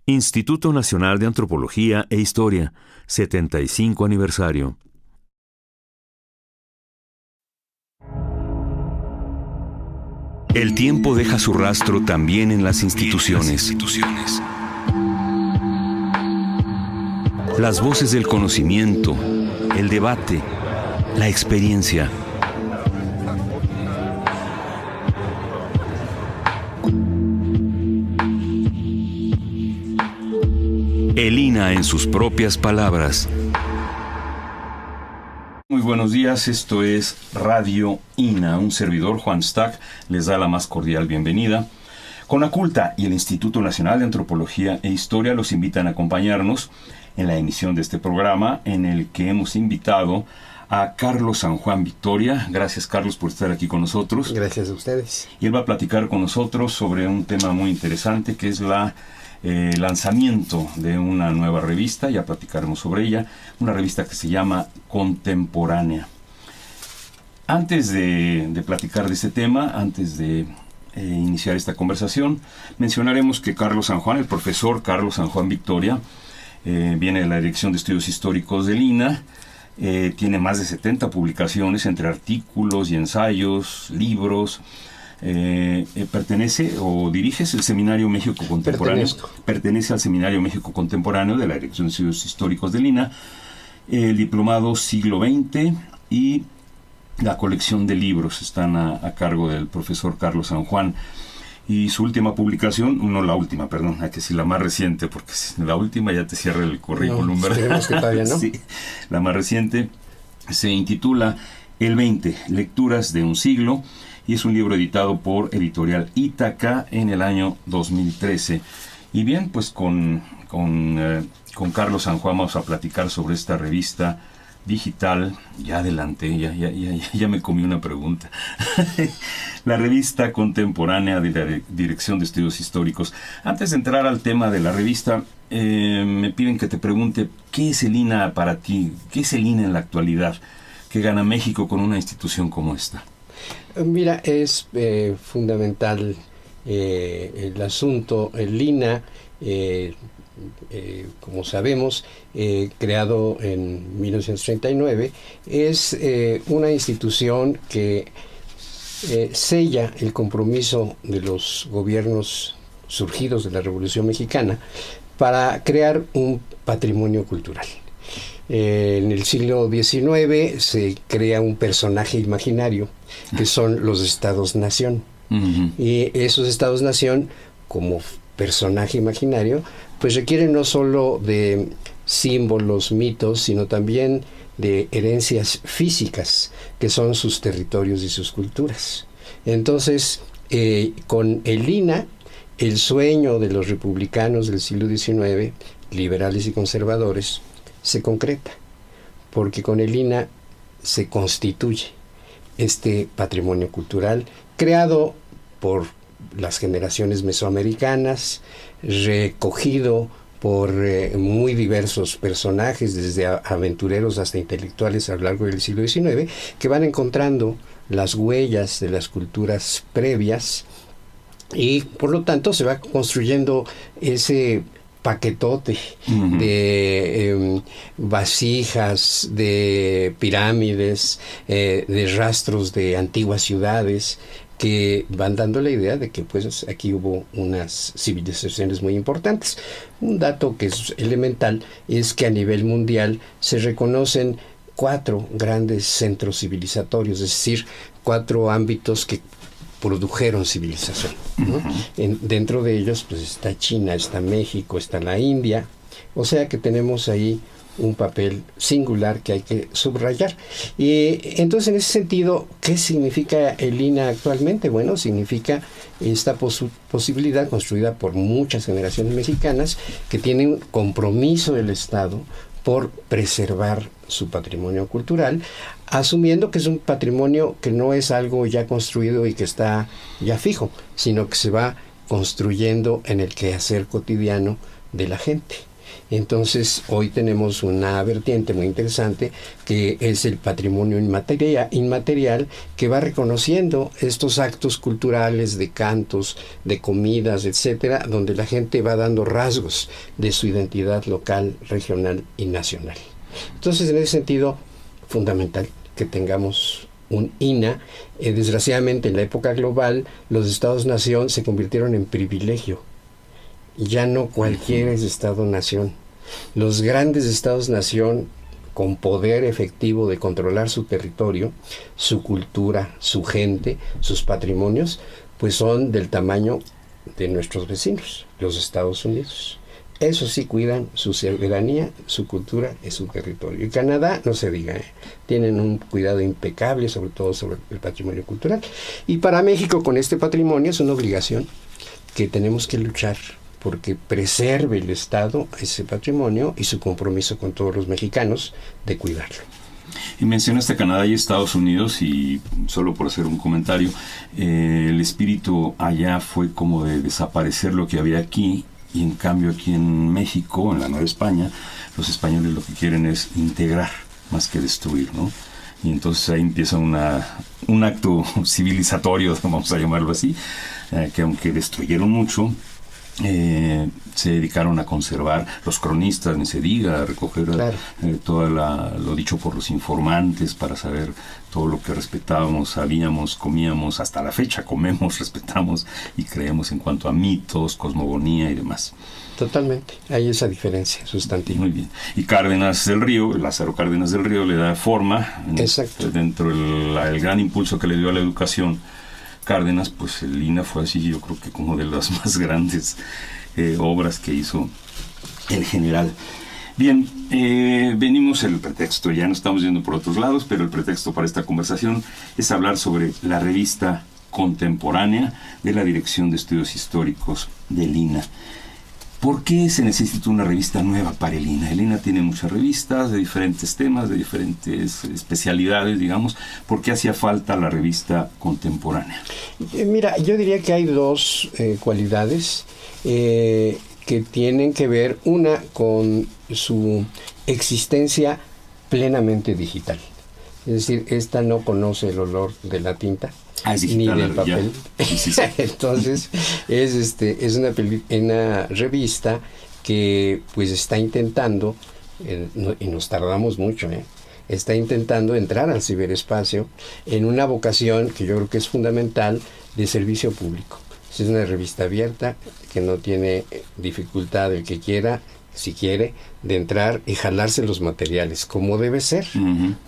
Instituto Nacional de Antropología e Historia, 75 aniversario. El tiempo deja su rastro también en las instituciones. Las voces del conocimiento, el debate, la experiencia. El INAH en sus propias palabras. Muy buenos días, esto es Radio INAH. Un servidor, Juan Stack, les da la más cordial bienvenida. Conaculta y el Instituto Nacional de Antropología e Historia los invitan a acompañarnos en la emisión de este programa, en el que hemos invitado a Carlos San Juan Victoria. Gracias, Carlos, por estar aquí con nosotros. Gracias a ustedes. Y él va a platicar con nosotros sobre un tema muy interesante, que es el lanzamiento de una nueva revista. Ya platicaremos sobre ella, una revista que se llama Contemporánea. Antes de platicar de este tema, antes de iniciar esta conversación, mencionaremos que Carlos San Juan, el profesor Carlos San Juan Victoria, viene de la Dirección de Estudios Históricos del INAH. Tiene más de 70 publicaciones entre artículos y ensayos, libros. Pertenece o diriges el Seminario México Contemporáneo. Pertenece al Seminario México Contemporáneo de la Dirección de Estudios Históricos del INAH, el diplomado Siglo XX y la colección de libros están a cargo del profesor Carlos San Juan. Y su última publicación, no la última, perdón, hay que decir la más reciente, porque la última ya te cierra el currículum, ¿verdad? Esperemos que todavía no. Sí, la más reciente se intitula El 20, Lecturas de un siglo, y es un libro editado por Editorial Ítaca en el año 2013. Y bien, pues con Carlos San Juan vamos a platicar sobre esta revista digital. Ya adelante, ya me comí una pregunta. La revista Contemporánea de la Dirección de Estudios Históricos. Antes de entrar al tema de la revista, me piden que te pregunte, ¿qué es el INAH para ti? ¿Qué es el INAH en la actualidad? ¿Qué gana México con una institución como esta? Mira, es fundamental el asunto. El INAH, como sabemos, creado en 1939, es una institución que sella el compromiso de los gobiernos surgidos de la Revolución Mexicana para crear un patrimonio cultural. En el siglo XIX se crea un personaje imaginario que son los estados-nación. Uh-huh. Y esos estados-nación, como personaje imaginario, pues requieren no solo de símbolos, mitos, sino también de herencias físicas, que son sus territorios y sus culturas. Entonces, con el INAH, el sueño de los republicanos del siglo XIX, liberales y conservadores, se concreta, porque con el INAH se constituye este patrimonio cultural creado por las generaciones mesoamericanas, recogido por muy diversos personajes, desde aventureros hasta intelectuales a lo largo del siglo XIX, que van encontrando las huellas de las culturas previas y por lo tanto se va construyendo ese paquetote uh-huh. de vasijas, de pirámides, de rastros de antiguas ciudades, que van dando la idea de que pues aquí hubo unas civilizaciones muy importantes. Un dato que es elemental es que a nivel mundial se reconocen 4 grandes centros civilizatorios, es decir, 4 ámbitos que produjeron civilización, ¿no? Uh-huh. Dentro de ellos pues está China, está México, está la India, o sea que tenemos ahí un papel singular que hay que subrayar. Y entonces, en ese sentido, ¿qué significa el INAH actualmente? Bueno, significa esta posibilidad construida por muchas generaciones mexicanas que tienen compromiso del Estado por preservar su patrimonio cultural, asumiendo que es un patrimonio que no es algo ya construido y que está ya fijo, sino que se va construyendo en el quehacer cotidiano de la gente. Entonces, hoy tenemos una vertiente muy interesante que es el patrimonio inmaterial, que va reconociendo estos actos culturales de cantos, de comidas, etcétera, donde la gente va dando rasgos de su identidad local, regional y nacional. Entonces, en ese sentido, fundamental que tengamos un INAH. Desgraciadamente, en la época global, los estados-nación se convirtieron en privilegio. Ya no cualquiera es estado-nación. Los grandes estados-nación, con poder efectivo de controlar su territorio, su cultura, su gente, sus patrimonios, pues son del tamaño de nuestros vecinos, los Estados Unidos. Eso sí, cuidan su soberanía, su cultura y su territorio. Y Canadá, no se diga, tienen un cuidado impecable, sobre todo sobre el patrimonio cultural. Y para México, con este patrimonio, es una obligación que tenemos que luchar porque preserve el Estado ese patrimonio y su compromiso con todos los mexicanos de cuidarlo. Y mencionaste Canadá y Estados Unidos, y solo por hacer un comentario, el espíritu allá fue como de desaparecer lo que había aquí, y en cambio aquí en México, en la Nueva España, los españoles lo que quieren es integrar más que destruir, ¿no? Y entonces ahí empieza un acto civilizatorio, vamos a llamarlo así, que aunque destruyeron mucho, se dedicaron a conservar. Los cronistas, ni se diga, a recoger claro, todo lo dicho por los informantes para saber todo lo que respetábamos, sabíamos, comíamos, hasta la fecha comemos, respetamos y creemos en cuanto a mitos, cosmogonía y demás. Totalmente, hay esa diferencia sustantiva. Muy bien. Y Cárdenas del Río, Lázaro Cárdenas del Río, le da forma. Exacto. Dentro del gran impulso que le dio a la educación Cárdenas, pues el INAH fue así, yo creo que como de las más grandes obras que hizo el general. Bien, venimos el pretexto, ya no estamos yendo por otros lados, pero el pretexto para esta conversación es hablar sobre la revista contemporánea de la Dirección de Estudios Históricos del INAH. ¿Por qué se necesita una revista nueva para el INAH? El INAH tiene muchas revistas de diferentes temas, de diferentes especialidades, digamos. ¿Por qué hacía falta la revista contemporánea? Mira, yo diría que hay dos cualidades que tienen que ver, una con su existencia plenamente digital. Es decir, esta no conoce el olor de la tinta. Es digital, ni del papel. Sí. Entonces es una revista que pues está intentando, y nos tardamos mucho, está intentando entrar al ciberespacio en una vocación que yo creo que es fundamental de servicio público. Es una revista abierta que no tiene dificultad el que quiera, si quiere, de entrar y jalarse los materiales como debe ser,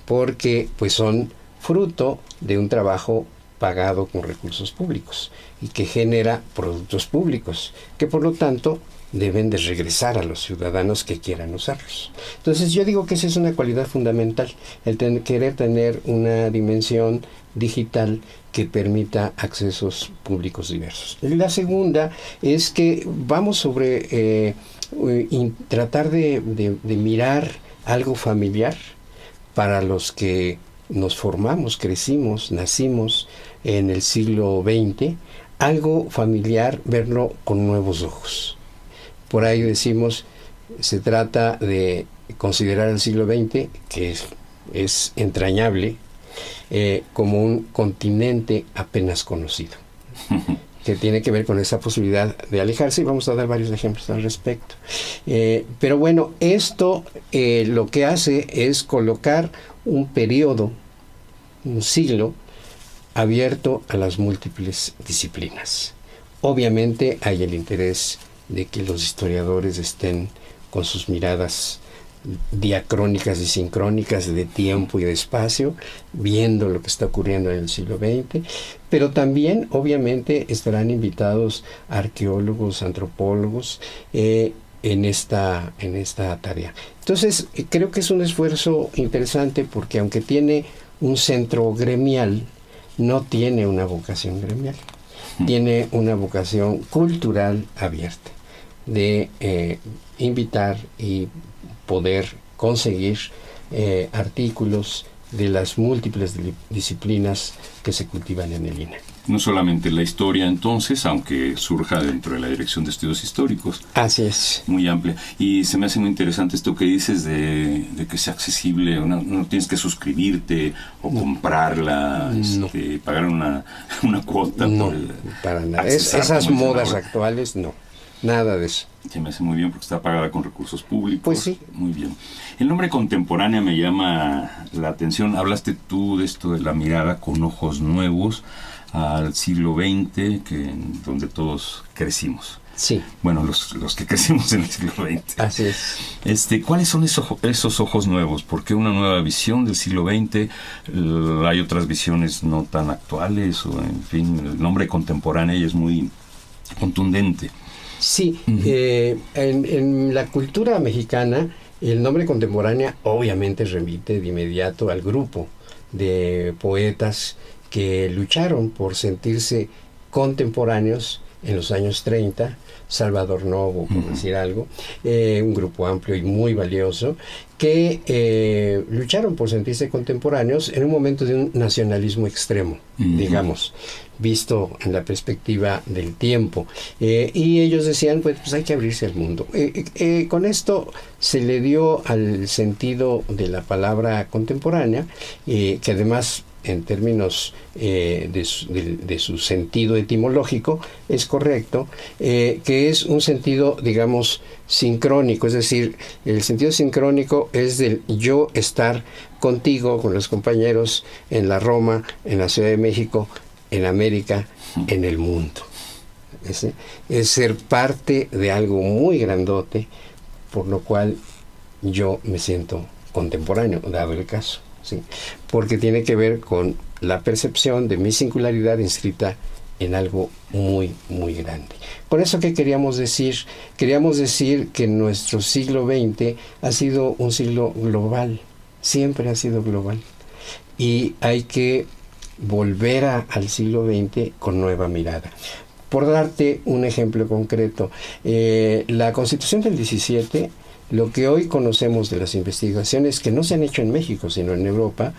porque pues son fruto de un trabajo pagado con recursos públicos y que genera productos públicos que por lo tanto deben de regresar a los ciudadanos que quieran usarlos. Entonces yo digo que esa es una cualidad fundamental, el querer tener una dimensión digital que permita accesos públicos diversos. La segunda es que vamos sobre tratar de mirar algo familiar para los que nos formamos, crecimos, nacimos en el siglo XX, algo familiar, verlo con nuevos ojos. Por ahí decimos, se trata de considerar el siglo XX, que es entrañable, como un continente apenas conocido, que tiene que ver con esa posibilidad de alejarse, y vamos a dar varios ejemplos al respecto. Pero bueno, esto lo que hace es colocar un periodo, un siglo, abierto a las múltiples disciplinas. Obviamente hay el interés de que los historiadores estén con sus miradas diacrónicas y sincrónicas de tiempo y de espacio, viendo lo que está ocurriendo en el siglo XX, pero también obviamente estarán invitados arqueólogos, antropólogos en esta tarea. Entonces creo que es un esfuerzo interesante porque aunque tiene un centro gremial, no tiene una vocación gremial, tiene una vocación cultural abierta, de invitar y poder conseguir artículos de las múltiples disciplinas que se cultivan en el INA. No solamente la historia, entonces, aunque surja dentro de la Dirección de Estudios Históricos. Así es. Muy amplia. Y se me hace muy interesante esto que dices de que sea accesible. No tienes que suscribirte o comprarla, pagar una cuota. No, para nada. Esas modas actuales, no. Nada de eso. Se me hace muy bien porque está pagada con recursos públicos. Pues sí. Muy bien. El nombre contemporánea me llama la atención. Hablaste tú de esto de la mirada con ojos nuevos al siglo XX, donde todos crecimos. Sí. Bueno, los que crecimos en el siglo XX. Así es. ¿Cuáles son esos ojos nuevos? ¿Por qué una nueva visión del siglo XX? ¿Hay otras visiones no tan actuales? O, en fin, el nombre contemporáneo es muy contundente. Sí, en la cultura mexicana, el nombre contemporánea obviamente remite de inmediato al grupo de poetas que lucharon por sentirse contemporáneos en los años 30, Salvador Novo, por decir algo, un grupo amplio y muy valioso, que lucharon por sentirse contemporáneos en un momento de un nacionalismo extremo, digamos, visto en la perspectiva del tiempo. Y ellos decían, pues hay que abrirse al mundo. Con esto se le dio al sentido de la palabra contemporánea, que además, en términos de su sentido etimológico, es correcto, que es un sentido, digamos, sincrónico, es decir, el sentido sincrónico es del yo estar contigo, con los compañeros, en la Roma, en la Ciudad de México, en América, en el mundo. Es ser parte de algo muy grandote, por lo cual yo me siento contemporáneo, dado el caso. Sí, porque tiene que ver con la percepción de mi singularidad inscrita en algo muy, muy grande. Con eso, ¿qué queríamos decir? Queríamos decir que nuestro siglo XX ha sido un siglo global, siempre ha sido global, y hay que volver al siglo XX con nueva mirada. Por darte un ejemplo concreto, la Constitución del 17, lo que hoy conocemos de las investigaciones que no se han hecho en México, sino en Europa,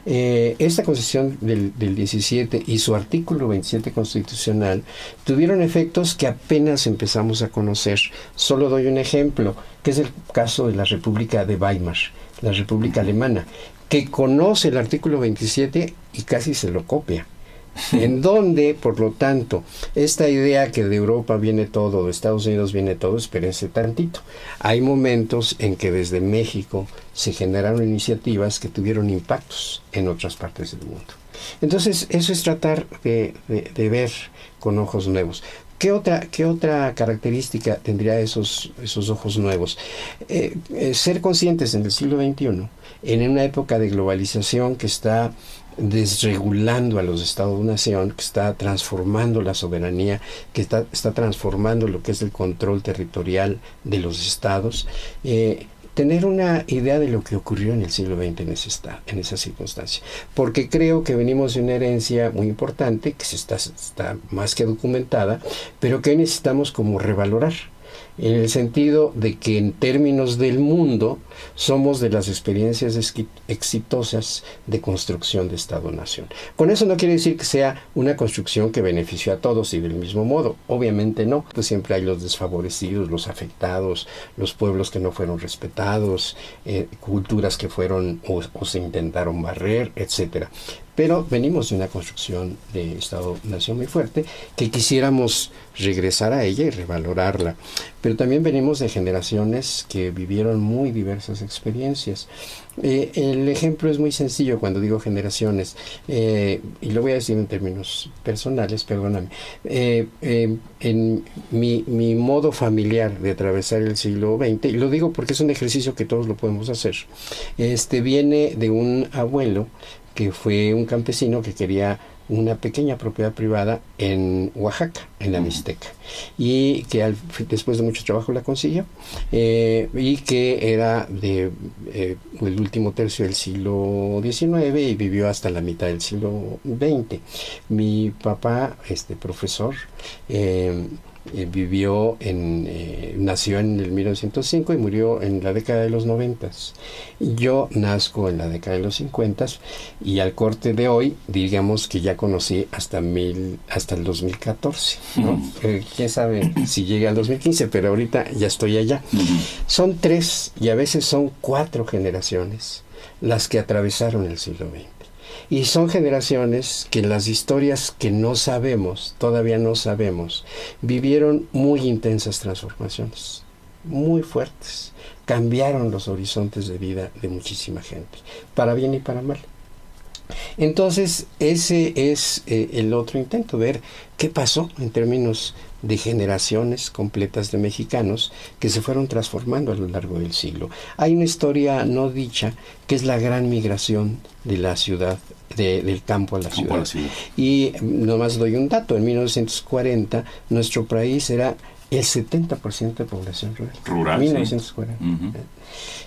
esta Constitución del 17 y su artículo 27 constitucional tuvieron efectos que apenas empezamos a conocer. Solo doy un ejemplo, que es el caso de la República de Weimar, la República Alemana, que conoce el artículo 27 y casi se lo copia. En donde, por lo tanto, esta idea que de Europa viene todo, de Estados Unidos viene todo, espérense tantito. Hay momentos en que desde México se generaron iniciativas que tuvieron impactos en otras partes del mundo. Entonces, eso es tratar de ver con ojos nuevos. ¿Qué otra característica tendría esos ojos nuevos? Ser conscientes en el siglo XXI, en una época de globalización que está desregulando a los Estados-nación, que está transformando la soberanía, que está transformando lo que es el control territorial de los estados, tener una idea de lo que ocurrió en el siglo XX en esa circunstancia. Porque creo que venimos de una herencia muy importante, que está más que documentada, pero que necesitamos como revalorar, en el sentido de que en términos del mundo somos de las experiencias exitosas de construcción de Estado-nación. Con eso no quiere decir que sea una construcción que benefició a todos y del mismo modo, obviamente no, pues siempre hay los desfavorecidos, los afectados, los pueblos que no fueron respetados, culturas que fueron o se intentaron barrer, etcétera. Pero venimos de una construcción de Estado-nación muy fuerte, que quisiéramos regresar a ella y revalorarla. Pero también venimos de generaciones que vivieron muy diversas experiencias. El ejemplo es muy sencillo cuando digo generaciones, y lo voy a decir en términos personales, perdóname. En mi modo familiar de atravesar el siglo XX, y lo digo porque es un ejercicio que todos lo podemos hacer, viene de un abuelo que fue un campesino que quería una pequeña propiedad privada en Oaxaca, en la Mixteca, y que después de mucho trabajo la consiguió, y que era del último tercio del siglo XIX y vivió hasta la mitad del siglo XX. Mi papá, profesor, nació en el 1905 y murió en la década de los 90. Yo nazco en la década de los 50 y al corte de hoy, digamos que ya conocí hasta el 2014, ¿no? Quién sabe si llegue al 2015, pero ahorita ya estoy allá. Son 3 y a veces son 4 generaciones las que atravesaron el siglo XX. Y son generaciones que en las historias que no sabemos, todavía no sabemos, vivieron muy intensas transformaciones, muy fuertes. Cambiaron los horizontes de vida de muchísima gente, para bien y para mal. Entonces, ese es el otro intento, ver qué pasó en términos de generaciones completas de mexicanos que se fueron transformando a lo largo del siglo. Hay una historia no dicha que es la gran migración de la ciudad, del campo a la ciudad. Y nomás doy un dato, en 1940 nuestro país era el 70% de población rural. 1940.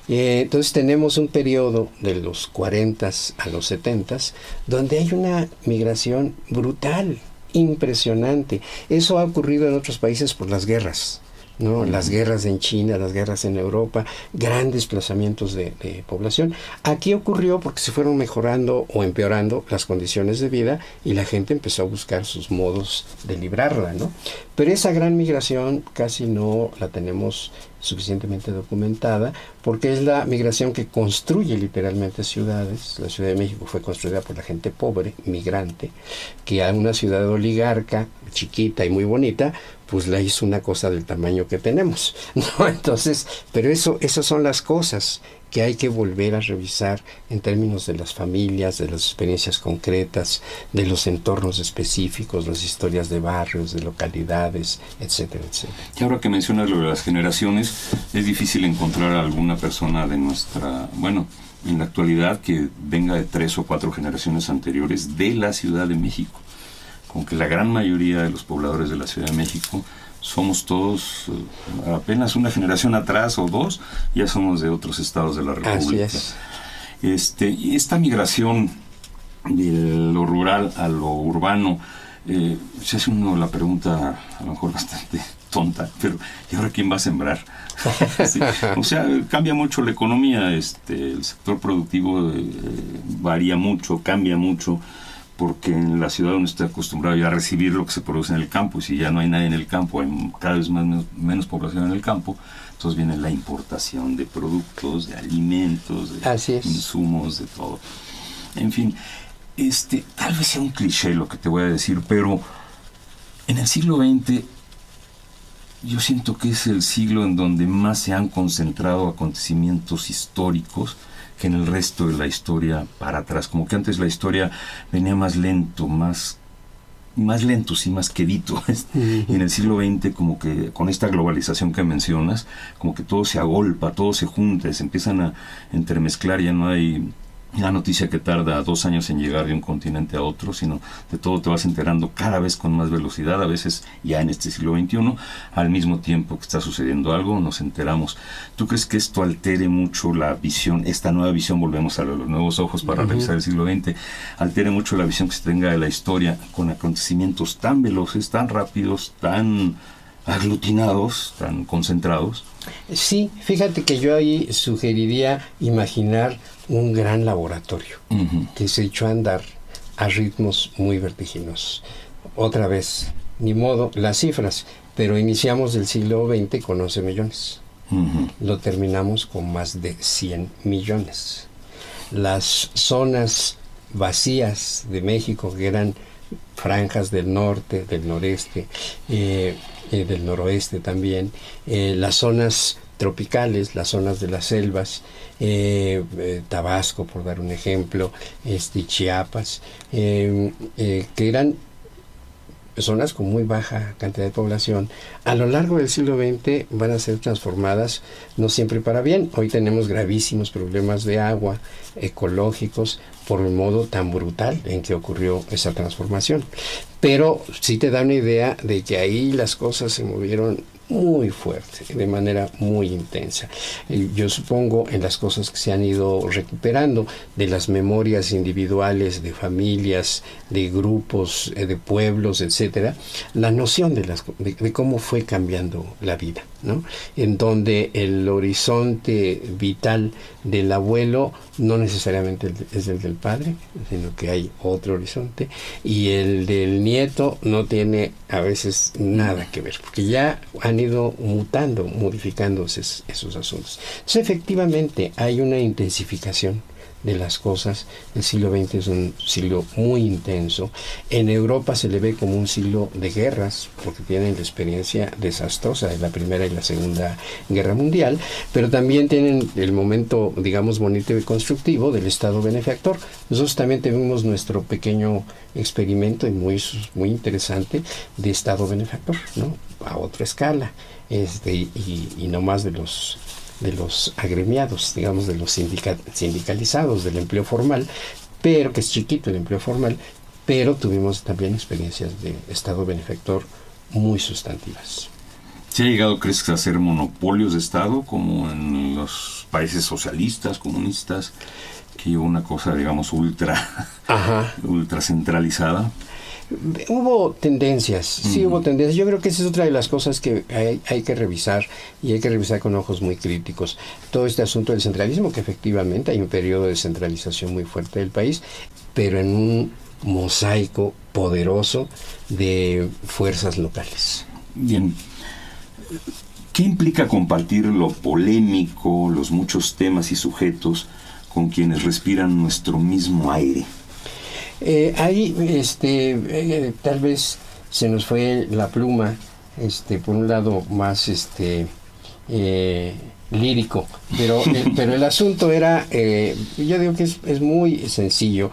Sí. Entonces tenemos un periodo de los 40 a los 70 donde hay una migración brutal, impresionante. Eso ha ocurrido en otros países por las guerras, ¿no? Las guerras en China, las guerras en Europa, grandes desplazamientos de población. Aquí ocurrió porque se fueron mejorando o empeorando las condiciones de vida y la gente empezó a buscar sus modos de librarla, ¿no? Pero esa gran migración casi no la tenemos suficientemente documentada, porque es la migración que construye literalmente ciudades. La Ciudad de México fue construida por la gente pobre, migrante, que a una ciudad oligarca, chiquita y muy bonita, pues la hizo una cosa del tamaño que tenemos, ¿no? Entonces, pero esas son las cosas que hay que volver a revisar en términos de las familias, de las experiencias concretas, de los entornos específicos, las historias de barrios, de localidades, etcétera, etcétera. Y ahora que mencionas lo de las generaciones, es difícil encontrar a alguna persona de nuestra, en la actualidad, que venga de 3 o 4 generaciones anteriores de la Ciudad de México. Como que la gran mayoría de los pobladores de la Ciudad de México somos todos apenas una generación atrás o 2, ya somos de otros estados de la República. Así es. Y esta migración de lo rural a lo urbano, se hace uno la pregunta a lo mejor bastante tonta, pero ¿y ahora quién va a sembrar? Sí, o sea, cambia mucho la economía, el sector productivo varía mucho, cambia mucho, porque en la ciudad uno está acostumbrado ya a recibir lo que se produce en el campo, y si ya no hay nadie en el campo, hay cada vez menos población en el campo, entonces viene la importación de productos, de alimentos, de insumos, de todo. En fin, tal vez sea un cliché lo que te voy a decir, pero en el siglo XX yo siento que es el siglo en donde más se han concentrado acontecimientos históricos que en el resto de la historia para atrás. Como que antes la historia venía más lento, más lento, sí, más quedito. Y en el siglo XX, como que con esta globalización que mencionas, como que todo se agolpa, todo se junta, se empiezan a entremezclar, ya no hay la noticia que tarda 2 años en llegar de un continente a otro, sino de todo te vas enterando cada vez con más velocidad, a veces ya en este siglo XXI, al mismo tiempo que está sucediendo algo, nos enteramos. ¿Tú crees que esto altere mucho la visión, esta nueva visión, volvemos a los nuevos ojos para revisar el siglo XX, altere mucho la visión que se tenga de la historia con acontecimientos tan veloces, tan rápidos, tan aglutinados, tan concentrados? Sí, fíjate que yo ahí sugeriría imaginar un gran laboratorio que se echó a andar a ritmos muy vertiginosos. Otra vez, ni modo, las cifras, pero iniciamos el siglo XX con 11 millones. Lo terminamos con más de 100 millones. Las zonas vacías de México, que eran franjas del norte, del noreste, del noroeste también, las zonas tropicales, las zonas de las selvas, Tabasco, por dar un ejemplo, Chiapas, que eran zonas con muy baja cantidad de población, a lo largo del siglo XX van a ser transformadas, no siempre para bien. Hoy tenemos gravísimos problemas de agua, ecológicos, por el modo tan brutal en que ocurrió esa transformación. Pero sí te da una idea de que ahí las cosas se movieron muy fuerte, de manera muy intensa. Yo supongo en las cosas que se han ido recuperando, de las memorias individuales, de familias, de grupos, de pueblos, etcétera, la noción de cómo fue cambiando la vida, ¿no? En donde el horizonte vital del abuelo no necesariamente es el del padre, sino que hay otro horizonte, y el del nieto no tiene a veces nada que ver, porque ya han ido mutando, modificándose esos asuntos. Entonces, efectivamente, hay una intensificación de las cosas. El siglo XX es un siglo muy intenso. En Europa se le ve como un siglo de guerras, porque tienen la experiencia desastrosa de la Primera y la Segunda Guerra Mundial, pero también tienen el momento, digamos, bonito y constructivo del Estado benefactor. Nosotros también tenemos nuestro pequeño experimento y muy interesante de Estado benefactor, ¿no? A otra escala, y no más de los agremiados, digamos, de los sindicalizados, del empleo formal, pero que es chiquito el empleo formal, pero tuvimos también experiencias de Estado benefactor muy sustantivas. ¿Se ha llegado, crees, a hacer monopolios de Estado, como en los países socialistas, comunistas, que hubo una cosa, digamos, ultra centralizada? Hubo tendencias, sí hubo tendencias. Yo creo que esa es otra de las cosas que hay que revisar, y hay que revisar con ojos muy críticos. Todo este asunto del centralismo, que efectivamente hay un periodo de centralización muy fuerte del país, pero en un mosaico poderoso de fuerzas locales. Bien. ¿Qué implica compartir lo polémico, los muchos temas y sujetos con quienes respiran nuestro mismo aire? Ahí tal vez se nos fue la pluma, por un lado más lírico, pero el asunto era, yo digo que es muy sencillo.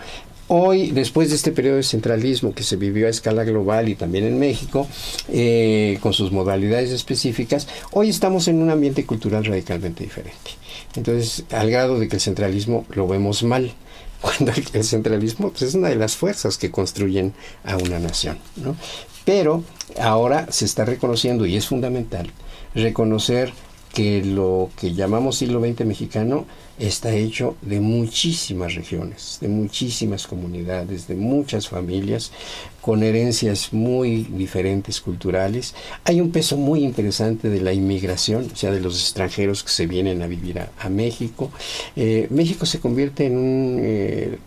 Hoy, después de este periodo de centralismo que se vivió a escala global y también en México, con sus modalidades específicas, hoy estamos en un ambiente cultural radicalmente diferente. Entonces, al grado de que el centralismo lo vemos mal, cuando el centralismo, pues, es una de las fuerzas que construyen a una nación, ¿no? Pero ahora se está reconociendo, y es fundamental, reconocer que lo que llamamos siglo XX mexicano está hecho de muchísimas regiones, de muchísimas comunidades, de muchas familias, con herencias muy diferentes culturales. Hay un peso muy interesante de la inmigración, o sea, de los extranjeros que se vienen a vivir a México. México se convierte en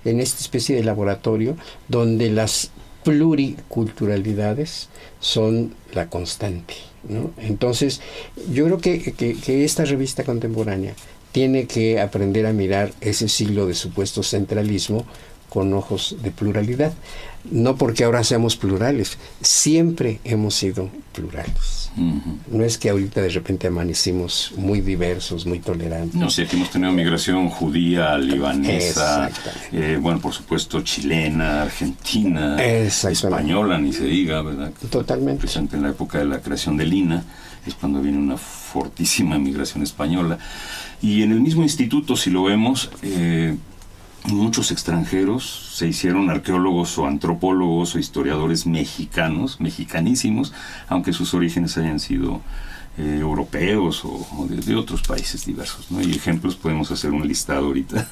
esta especie de laboratorio donde las pluriculturalidades son la constante, ¿no? Entonces, yo creo que esta revista contemporánea tiene que aprender a mirar ese siglo de supuesto centralismo con ojos de pluralidad. No porque ahora seamos plurales, siempre hemos sido plurales. No es que ahorita de repente amanecimos muy diversos, muy tolerantes. No, sí, aquí hemos tenido migración judía, libanesa, bueno, por supuesto, chilena, argentina, española, ni se diga, ¿verdad? Totalmente. Precisamente en la época de la creación del INAH es cuando viene una fortísima migración española. Y en el mismo instituto, si lo vemos, muchos extranjeros se hicieron arqueólogos o antropólogos o historiadores mexicanos, mexicanísimos, aunque sus orígenes hayan sido europeos o de otros países diversos, ¿no? Y ejemplos, podemos hacer un listado ahorita.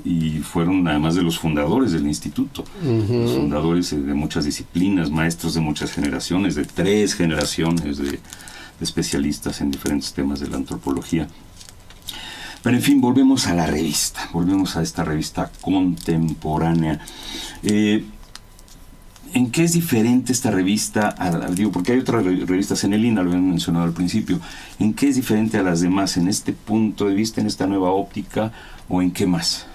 Y fueron además de los fundadores del instituto, los fundadores de muchas disciplinas, maestros de muchas generaciones, de 3 generaciones de especialistas en diferentes temas de la antropología. Pero en fin, volvemos a la revista, volvemos a esta revista contemporánea. ¿En qué es diferente esta revista? Digo, porque hay otras revistas en el INAH, lo habían mencionado al principio. ¿En qué es diferente a las demás en este punto de vista, en esta nueva óptica, o en qué más?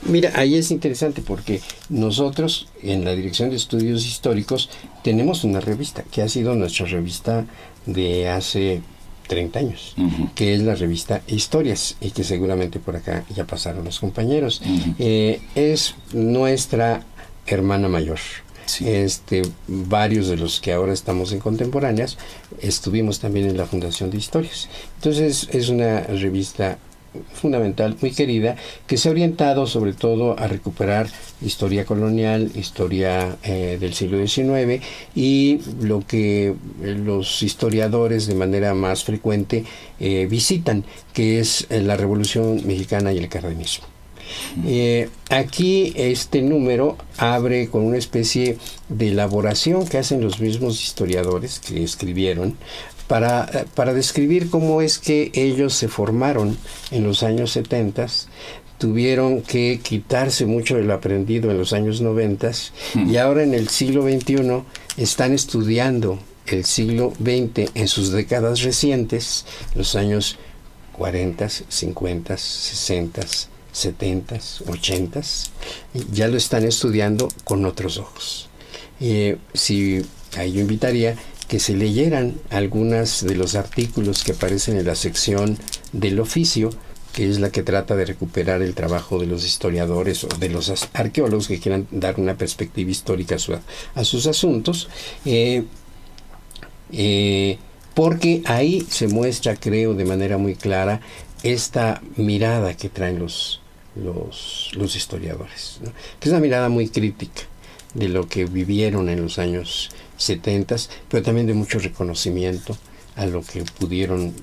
Mira, ahí es interesante porque nosotros en la Dirección de Estudios Históricos tenemos una revista que ha sido nuestra revista de hace 30 años, que es la revista Historias, y que seguramente por acá ya pasaron los compañeros. Es nuestra hermana mayor. Sí. Varios de los que ahora estamos en Contemporáneas estuvimos también en la Fundación de Historias. Entonces es una revista fundamental, muy querida, que se ha orientado sobre todo a recuperar historia colonial, historia del siglo XIX, y lo que los historiadores de manera más frecuente visitan, que es la Revolución Mexicana y el cardenismo. Aquí este número abre con una especie de elaboración que hacen los mismos historiadores que escribieron para describir cómo es que ellos se formaron en los años 70, tuvieron que quitarse mucho de lo aprendido en los años 90 y ahora en el siglo XXI están estudiando el siglo XX en sus décadas recientes, los años 40, 50, 60, 70, 80, ya lo están estudiando con otros ojos. Ahí yo invitaría que se leyeran algunos de los artículos que aparecen en la sección del oficio, que es la que trata de recuperar el trabajo de los historiadores o de los arqueólogos que quieran dar una perspectiva histórica a sus asuntos, porque ahí se muestra, creo, de manera muy clara esta mirada que traen los historiadores, ¿no? Que es una mirada muy crítica de lo que vivieron en los años 70, pero también de mucho reconocimiento a lo que pudieron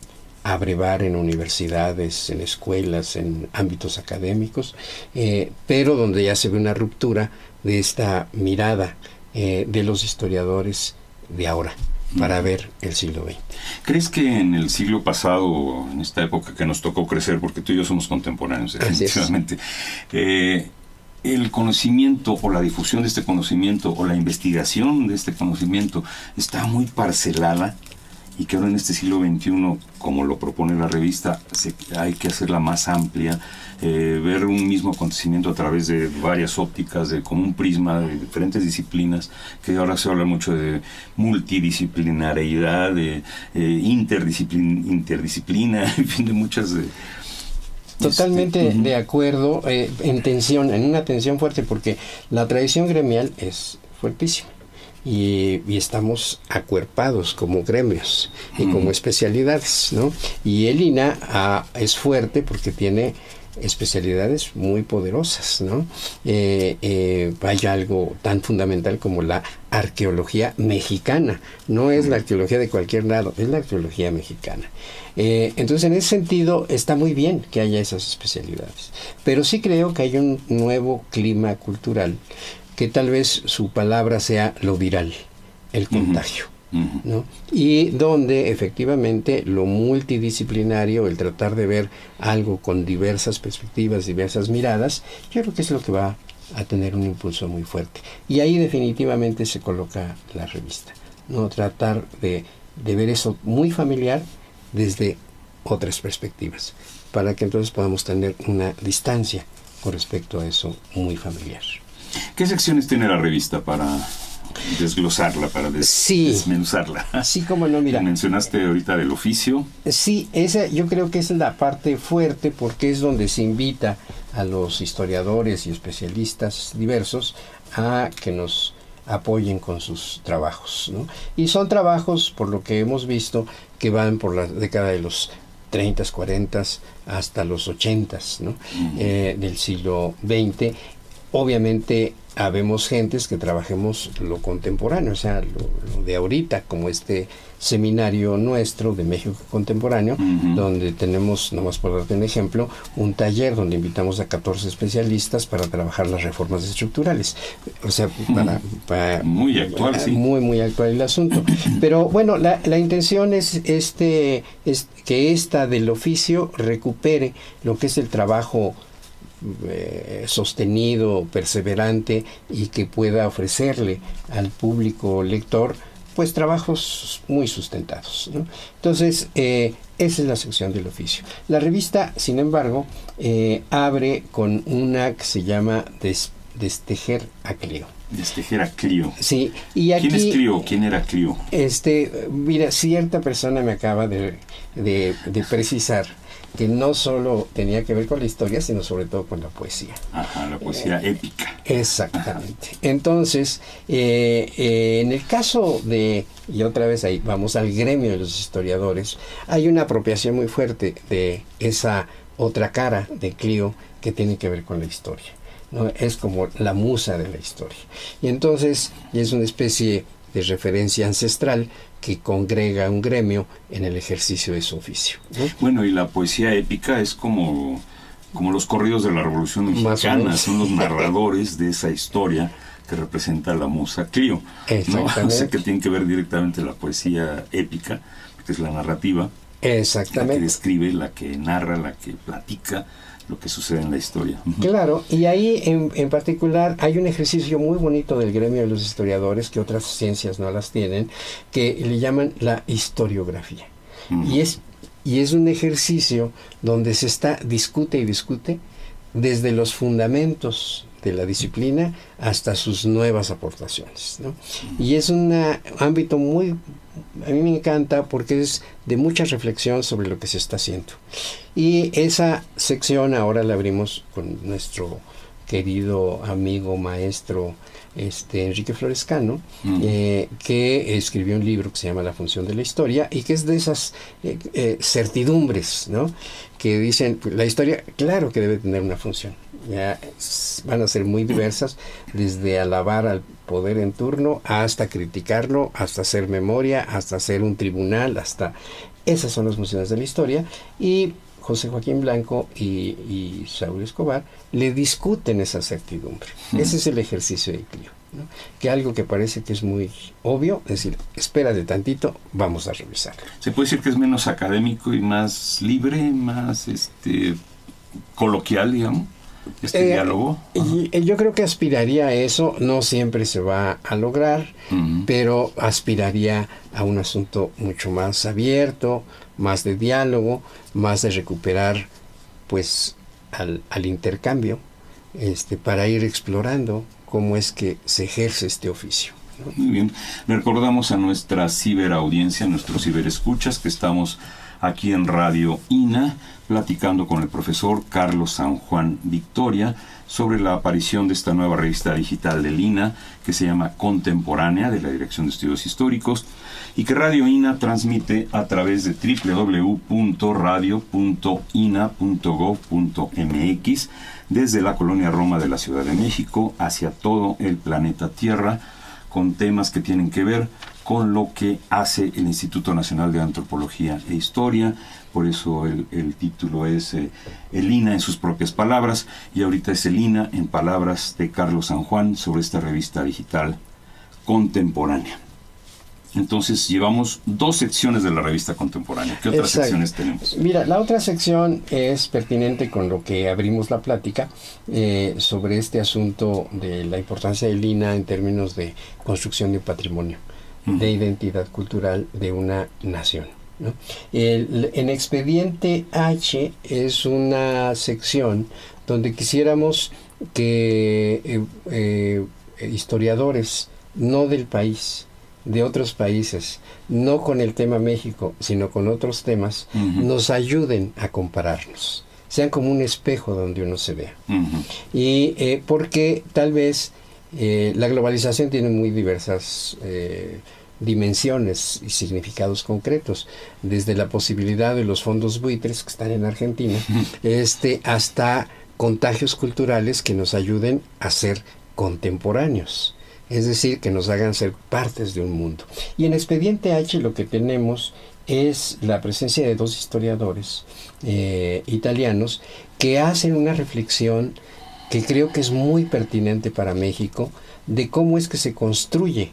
abrevar en universidades, en escuelas, en ámbitos académicos, pero donde ya se ve una ruptura de esta mirada de los historiadores de ahora para ver el siglo XX. ¿Crees que en el siglo pasado, en esta época que nos tocó crecer, porque tú y yo somos contemporáneos, definitivamente, el conocimiento o la difusión de este conocimiento o la investigación de este conocimiento está muy parcelada, y que ahora en este siglo XXI, como lo propone la revista, hay que hacerla más amplia, ver un mismo acontecimiento a través de varias ópticas, como un prisma de diferentes disciplinas, que ahora se habla mucho de multidisciplinariedad, de interdisciplina, en fin, de muchas... Totalmente de acuerdo, en una tensión fuerte, porque la tradición gremial es fuertísima. Y estamos acuerpados como gremios y como especialidades, ¿no? Y el INAH es fuerte porque tiene especialidades muy poderosas, ¿no? Hay algo tan fundamental como la arqueología mexicana. No es la arqueología de cualquier lado, es la arqueología mexicana. Entonces, en ese sentido, está muy bien que haya esas especialidades. Pero sí creo que hay un nuevo clima cultural, que tal vez su palabra sea lo viral, el contagio, ¿no? Y donde efectivamente lo multidisciplinario, el tratar de ver algo con diversas perspectivas, diversas miradas, yo creo que es lo que va a tener un impulso muy fuerte. Y ahí definitivamente se coloca la revista, ¿no? Tratar de ver eso muy familiar desde otras perspectivas, para que entonces podamos tener una distancia con respecto a eso muy familiar. ¿Qué secciones tiene la revista para desglosarla, para desmenuzarla? Sí, cómo no, mira. Mencionaste ahorita del oficio. Sí, esa yo creo que es la parte fuerte, porque es donde se invita a los historiadores y especialistas diversos a que nos apoyen con sus trabajos, ¿no? Y son trabajos, por lo que hemos visto, que van por la década de los 30, 40 hasta los 80, ¿no? Del siglo XX. Obviamente habemos gentes que trabajemos lo contemporáneo, o sea, lo de ahorita, como este seminario nuestro de México Contemporáneo, donde tenemos, nomás por darte un ejemplo, un taller donde invitamos a 14 especialistas para trabajar las reformas estructurales. O sea, para muy actual, sí. Muy actual el asunto. Pero bueno, la intención es que esta del oficio recupere lo que es el trabajo sostenido, perseverante, y que pueda ofrecerle al público lector pues trabajos muy sustentados, ¿no? Entonces, esa es la sección del oficio. La revista, sin embargo, abre con una que se llama Destejer a Clio. Destejer a Clio. Sí, y aquí, ¿quién es Clio? ¿Quién era Clio? Mira, cierta persona me acaba de precisar que no solo tenía que ver con la historia, sino sobre todo con la poesía. Ajá, la poesía épica. Exactamente. Ajá. Entonces, en el caso y otra vez ahí vamos al gremio de los historiadores, hay una apropiación muy fuerte de esa otra cara de Clio que tiene que ver con la historia, ¿no? Es como la musa de la historia. Y entonces es una especie de referencia ancestral que congrega un gremio en el ejercicio de su oficio, ¿no? Bueno, y la poesía épica es como los corridos de la Revolución Mexicana, son los narradores de esa historia que representa la musa Clio, ¿no? O sea, que tiene que ver directamente la poesía épica, que es la narrativa, exactamente, la que describe, la que narra, la que platica lo que sucede en la historia. Claro, y ahí en particular hay un ejercicio muy bonito del gremio de los historiadores, que otras ciencias no las tienen, que le llaman la historiografía. Y es un ejercicio donde se discute y discute desde los fundamentos de la disciplina hasta sus nuevas aportaciones, ¿no? Y es un ámbito a mí me encanta porque es de mucha reflexión sobre lo que se está haciendo. Y esa sección ahora la abrimos con nuestro querido amigo maestro Enrique Florescano, que escribió un libro que se llama La función de la historia, y que es de esas certidumbres, ¿no? Que dicen, la historia, claro que debe tener una función. Ya van a ser muy diversas, desde alabar al poder en turno hasta criticarlo, hasta hacer memoria, hasta hacer un tribunal, hasta esas son las funciones de la historia. Y José Joaquín Blanco y Saúl Escobar le discuten esa certidumbre. Ese es el ejercicio de Clio, ¿no? Que algo que parece que es muy obvio, es decir, espérate tantito, vamos a revisarlo. Se puede decir que es menos académico y más libre, más coloquial, digamos, diálogo. Yo creo que aspiraría a eso, no siempre se va a lograr, pero aspiraría a un asunto mucho más abierto, más de diálogo, más de recuperar pues al intercambio, para ir explorando cómo es que se ejerce este oficio, ¿no? Muy bien. Le recordamos a nuestra ciberaudiencia, nuestros ciberescuchas, que estamos aquí en Radio INA platicando con el profesor Carlos San Juan Victoria sobre la aparición de esta nueva revista digital del INA que se llama Contemporánea, de la Dirección de Estudios Históricos, y que Radio INA transmite a través de www.radio.ina.gov.mx desde la colonia Roma de la Ciudad de México hacia todo el planeta Tierra, con temas que tienen que ver con lo que hace el Instituto Nacional de Antropología e Historia. Por eso el título es el INA en sus propias palabras, y ahorita es el INA en palabras de Carlos San Juan sobre esta revista digital contemporánea. Entonces llevamos 2 secciones de la revista contemporánea. ¿Qué otras secciones tenemos? Mira, la otra sección es pertinente con lo que abrimos la plática sobre este asunto de la importancia del INA en términos de construcción de un patrimonio, de identidad cultural de una nación, ¿no? En Expediente H es una sección donde quisiéramos que historiadores, no del país, de otros países, no con el tema México, sino con otros temas, nos ayuden a compararnos, sean como un espejo donde uno se vea. Y porque tal vez la globalización tiene muy diversas dimensiones y significados concretos, desde la posibilidad de los fondos buitres que están en Argentina, hasta contagios culturales que nos ayuden a ser contemporáneos, es decir, que nos hagan ser partes de un mundo. Y en Expediente H lo que tenemos es la presencia de 2 historiadores italianos que hacen una reflexión que creo que es muy pertinente para México, de cómo es que se construye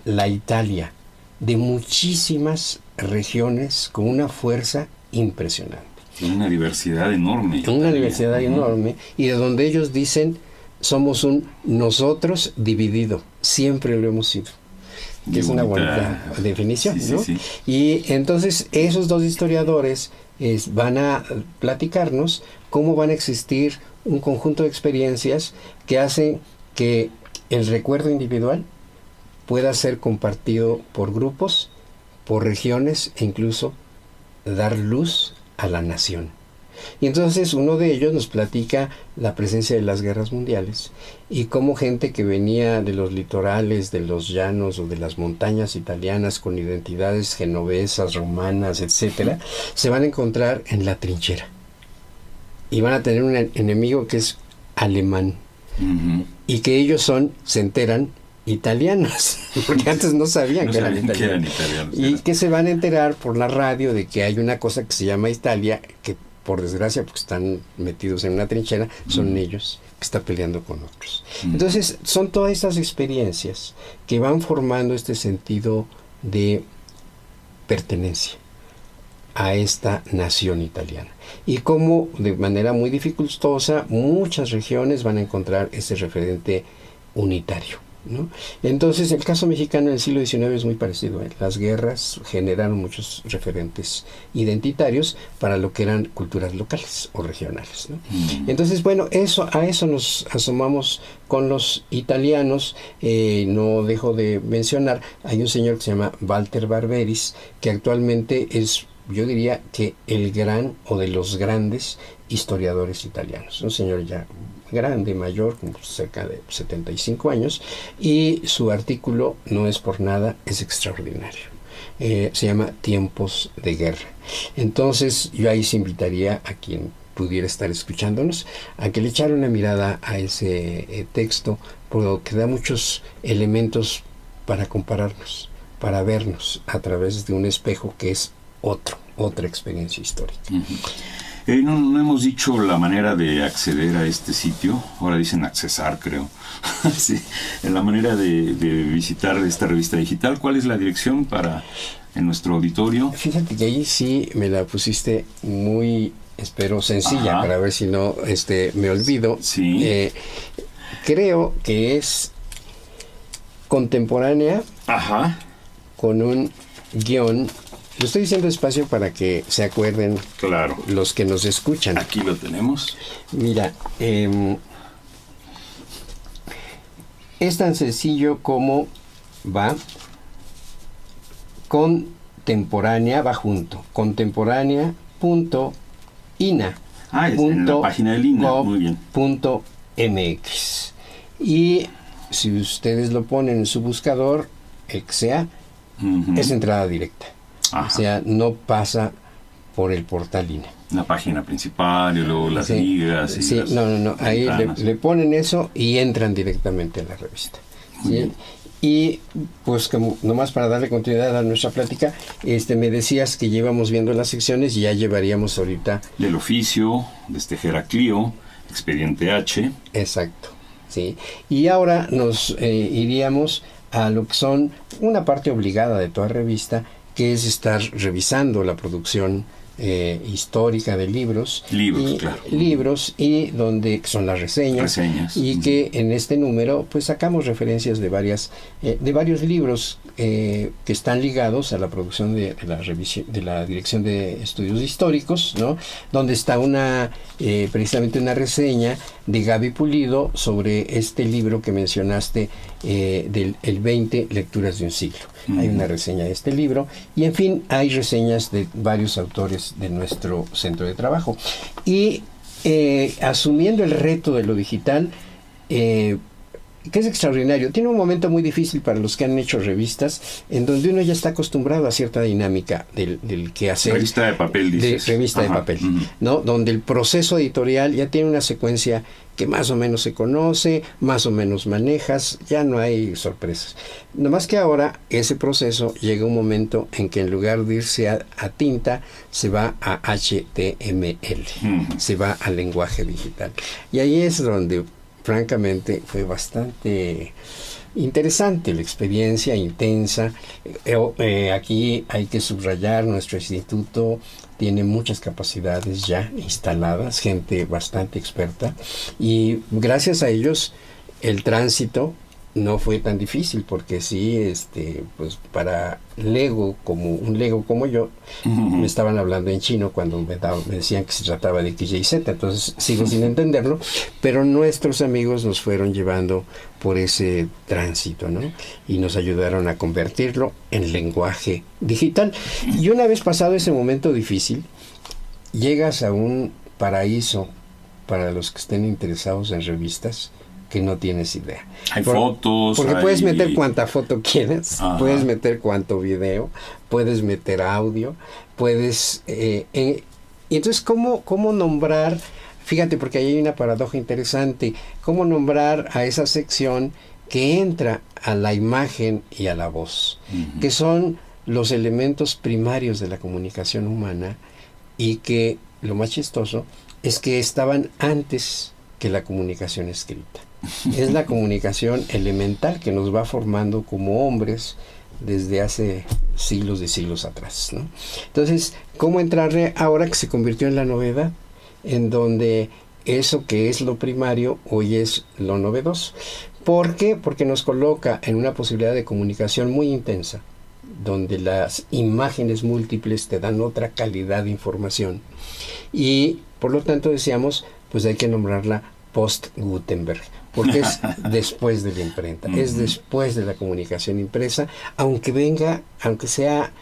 la Italia de muchísimas regiones con una fuerza impresionante. Tiene una diversidad enorme. Una diversidad enorme, y de donde ellos dicen, somos un nosotros dividido, siempre lo hemos sido. Que es una buena definición, ¿no? Sí. Y entonces esos 2 historiadores van a platicarnos cómo van a existir un conjunto de experiencias que hacen que el recuerdo individual pueda ser compartido por grupos, por regiones, e incluso dar luz a la nación. Y entonces uno de ellos nos platica la presencia de las guerras mundiales y cómo gente que venía de los litorales, de los llanos o de las montañas italianas con identidades genovesas, romanas, etcétera, se van a encontrar en la trinchera. y van a tener un enemigo que es alemán. Y que ellos se enteran, italianos, porque antes no sabían que eran italianos. Y que se van a enterar por la radio de que hay una cosa que se llama Italia, que por desgracia, porque están metidos en una trinchera, son ellos que están peleando con otros. Entonces, son todas estas experiencias que van formando este sentido de pertenencia a esta nación italiana. Y como de manera muy dificultosa muchas regiones van a encontrar ese referente unitario, ¿no? Entonces el caso mexicano en el siglo XIX es muy parecido, ¿eh? Las guerras generaron muchos referentes identitarios para lo que eran culturas locales o regionales, ¿no? Entonces, bueno, a eso nos asomamos con los italianos. No dejo de mencionar, hay un señor que se llama Walter Barberis, que actualmente es, yo diría que el gran o de los grandes historiadores italianos. Un señor ya grande, mayor, como cerca de 75 años, y su artículo, no es por nada, es extraordinario. Se llama Tiempos de Guerra. Entonces, yo ahí se invitaría a quien pudiera estar escuchándonos a que le echara una mirada a ese texto, porque da muchos elementos para compararnos, para vernos a través de un espejo que es otra experiencia histórica. No hemos dicho la manera de acceder a este sitio. Ahora dicen accesar, creo. Sí, la manera de visitar esta revista digital. ¿Cuál es la dirección en nuestro auditorio? Fíjate que ahí sí me la pusiste muy, espero, sencilla. Ajá. Para ver si no me olvido. Sí. Creo que es contemporánea. Ajá. Con un guión. Lo estoy diciendo despacio para que se acuerden, claro, los que nos escuchan. Aquí lo tenemos. Mira, es tan sencillo como va contemporánea, va junto, contemporánea.ina. Es en la página del INA, muy bien. .mx. Y si ustedes lo ponen en su buscador, el que sea, es entrada directa. Ajá. O sea, no pasa por el portal INA. La página principal y luego las ligas. Y sí, no. Ahí le ponen eso y entran directamente a la revista. ¿Sí? Y pues como nomás para darle continuidad a nuestra plática, me decías que llevamos viendo las secciones y ya llevaríamos ahorita del oficio, desde Heraclio, Expediente H. Exacto, sí. Y ahora nos iríamos a lo que son una parte obligada de toda revista, que es estar revisando la producción histórica de libros, claro. Libros, y donde son las reseñas. Y que en este número pues sacamos referencias de varios libros que están ligados a la producción de la Dirección de Estudios Históricos, ¿no? Donde está precisamente una reseña de Gaby Pulido sobre este libro que mencionaste, del 20 Lecturas de un siglo. Hay una reseña de este libro y, en fin, hay reseñas de varios autores de nuestro centro de trabajo. Y asumiendo el reto de lo digital, que es extraordinario, tiene un momento muy difícil para los que han hecho revistas, en donde uno ya está acostumbrado a cierta dinámica del quehacer. Revista de papel, dices. Revista de papel, ¿no? Donde el proceso editorial ya tiene una secuencia que más o menos se conoce, más o menos manejas, ya no hay sorpresas. Nomás que ahora ese proceso llega un momento en que en lugar de irse a tinta, se va a HTML, se va al lenguaje digital. Y ahí es donde francamente fue bastante interesante la experiencia, intensa. Aquí hay que subrayar, nuestro instituto tiene muchas capacidades ya instaladas, gente bastante experta, y gracias a ellos el tránsito no fue tan difícil, porque sí, pues para un lego como yo, me estaban hablando en chino cuando me decían que se trataba de X, Y, Z, entonces sigo sin entenderlo, pero nuestros amigos nos fueron llevando por ese tránsito, ¿no? Y nos ayudaron a convertirlo en lenguaje digital. Y una vez pasado ese momento difícil, llegas a un paraíso para los que estén interesados en revistas, que no tienes idea. Hay fotos. Porque puedes meter cuanta foto quieras, puedes meter cuanto video, puedes meter audio, puedes... y entonces, ¿cómo nombrar Fíjate, porque ahí hay una paradoja interesante. ¿Cómo nombrar a esa sección que entra a la imagen y a la voz? Que son los elementos primarios de la comunicación humana y que, lo más chistoso, es que estaban antes que la comunicación escrita. Es la comunicación elemental que nos va formando como hombres desde hace siglos de siglos atrás, ¿no? Entonces, ¿cómo entrarle ahora que se convirtió en la novedad? En donde eso que es lo primario hoy es lo novedoso. ¿Por qué? Porque nos coloca en una posibilidad de comunicación muy intensa, donde las imágenes múltiples te dan otra calidad de información. Y por lo tanto decíamos, pues hay que nombrarla post-Gutenberg, porque es después de la imprenta, es después de la comunicación impresa, aunque sea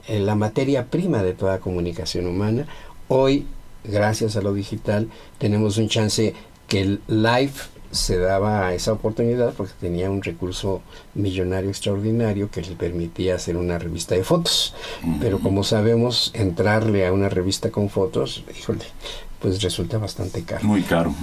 la materia prima de toda comunicación humana. Hoy, gracias a lo digital, tenemos un chance que el live se daba esa oportunidad porque tenía un recurso millonario extraordinario que le permitía hacer una revista de fotos. Pero como sabemos, entrarle a una revista con fotos, híjole, pues resulta bastante caro. Muy caro.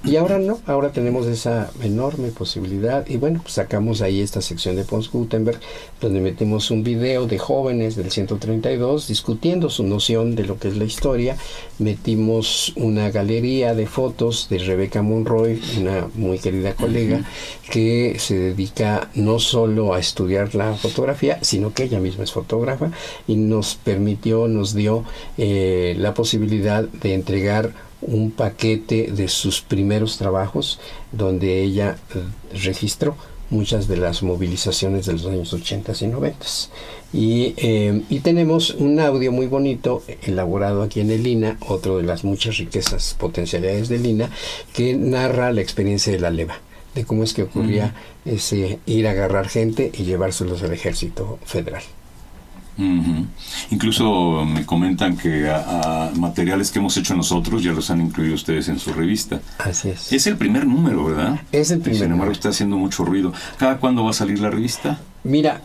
Y ahora no, ahora tenemos esa enorme posibilidad. Y bueno, pues sacamos ahí esta sección de post-Gutenberg, donde metimos un video de jóvenes del 132 discutiendo su noción de lo que es la historia. Metimos una galería de fotos de Rebeca Monroy, una muy querida colega, que se dedica no solo a estudiar la fotografía, sino que ella misma es fotógrafa, y nos dio la posibilidad de entregar un paquete de sus primeros trabajos, donde ella registró muchas de las movilizaciones de los años 80 y 90. Y tenemos un audio muy bonito elaborado aquí en el INA, otro de las muchas riquezas, potencialidades del INA, que narra la experiencia de la leva, de cómo es que ocurría ese ir a agarrar gente y llevárselos al Ejército Federal. Incluso me comentan que a materiales que hemos hecho nosotros ya los han incluido ustedes en su revista. Así es. Es el primer número, ¿verdad? Es el primer número. Sin embargo, número. está haciendo mucho ruido. ¿Cada cuándo va a salir la revista? Mira,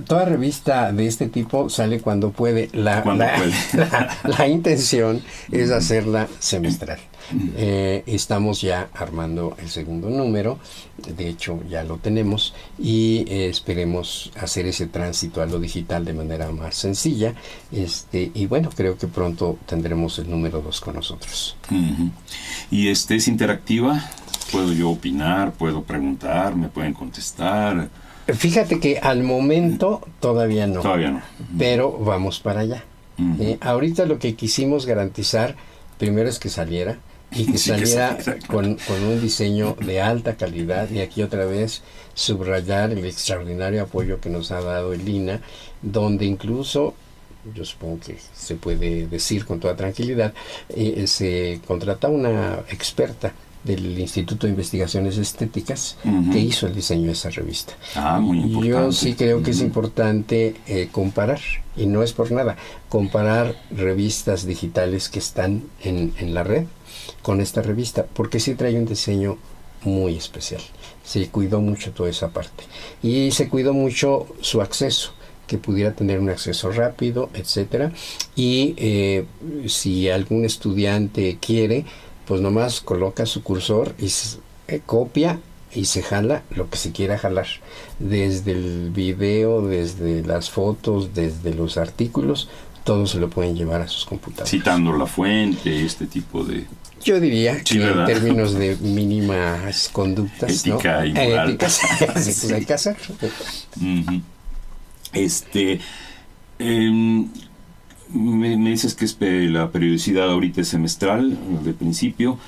toda revista de este tipo sale cuando puede. La intención es hacerla semestral. Estamos ya armando el segundo número, de hecho ya lo tenemos, y esperemos hacer ese tránsito a lo digital de manera más sencilla, y bueno, creo que pronto tendremos el número 2 con nosotros. ¿Y es interactiva? ¿Puedo yo opinar? ¿Puedo preguntar? ¿Me pueden contestar? Fíjate que al momento todavía no. Todavía no. Pero vamos para allá. Ahorita lo que quisimos garantizar primero es que saliera, y que saliera con un diseño de alta calidad, y aquí otra vez subrayar el extraordinario apoyo que nos ha dado el INA, donde incluso, yo supongo que se puede decir con toda tranquilidad, se contrata una experta del Instituto de Investigaciones Estéticas que hizo el diseño de esa revista. Muy importante. Yo sí creo que es importante comparar, y no es por nada, comparar revistas digitales que están en la red con esta revista, porque sí trae un diseño muy especial. Se cuidó mucho toda esa parte, y se cuidó mucho su acceso, que pudiera tener un acceso rápido, etcétera. Y si algún estudiante quiere, pues nomás coloca su cursor y copia y se jala lo que se quiera jalar, desde el video, desde las fotos, desde los artículos, todo se lo pueden llevar a sus computadoras. Citando la fuente, este tipo de... Yo diría sí, que ¿verdad? En términos de mínimas conductas, ética, ¿no? Y moral. Éticas, pues hay que hacer. Me dices que la periodicidad ahorita es semestral, de principio.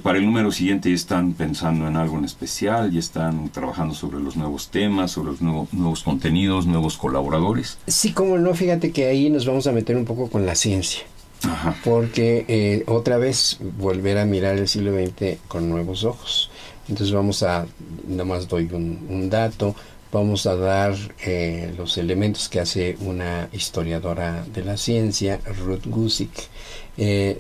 Para el número siguiente ya están pensando en algo en especial, ya están trabajando sobre los nuevos temas, sobre los nuevos contenidos, nuevos colaboradores. Sí, como no, fíjate que ahí nos vamos a meter un poco con la ciencia. Ajá. Porque otra vez volver a mirar el siglo XX con nuevos ojos. Entonces nada más doy un dato, vamos a dar los elementos que hace una historiadora de la ciencia, Ruth Gusick,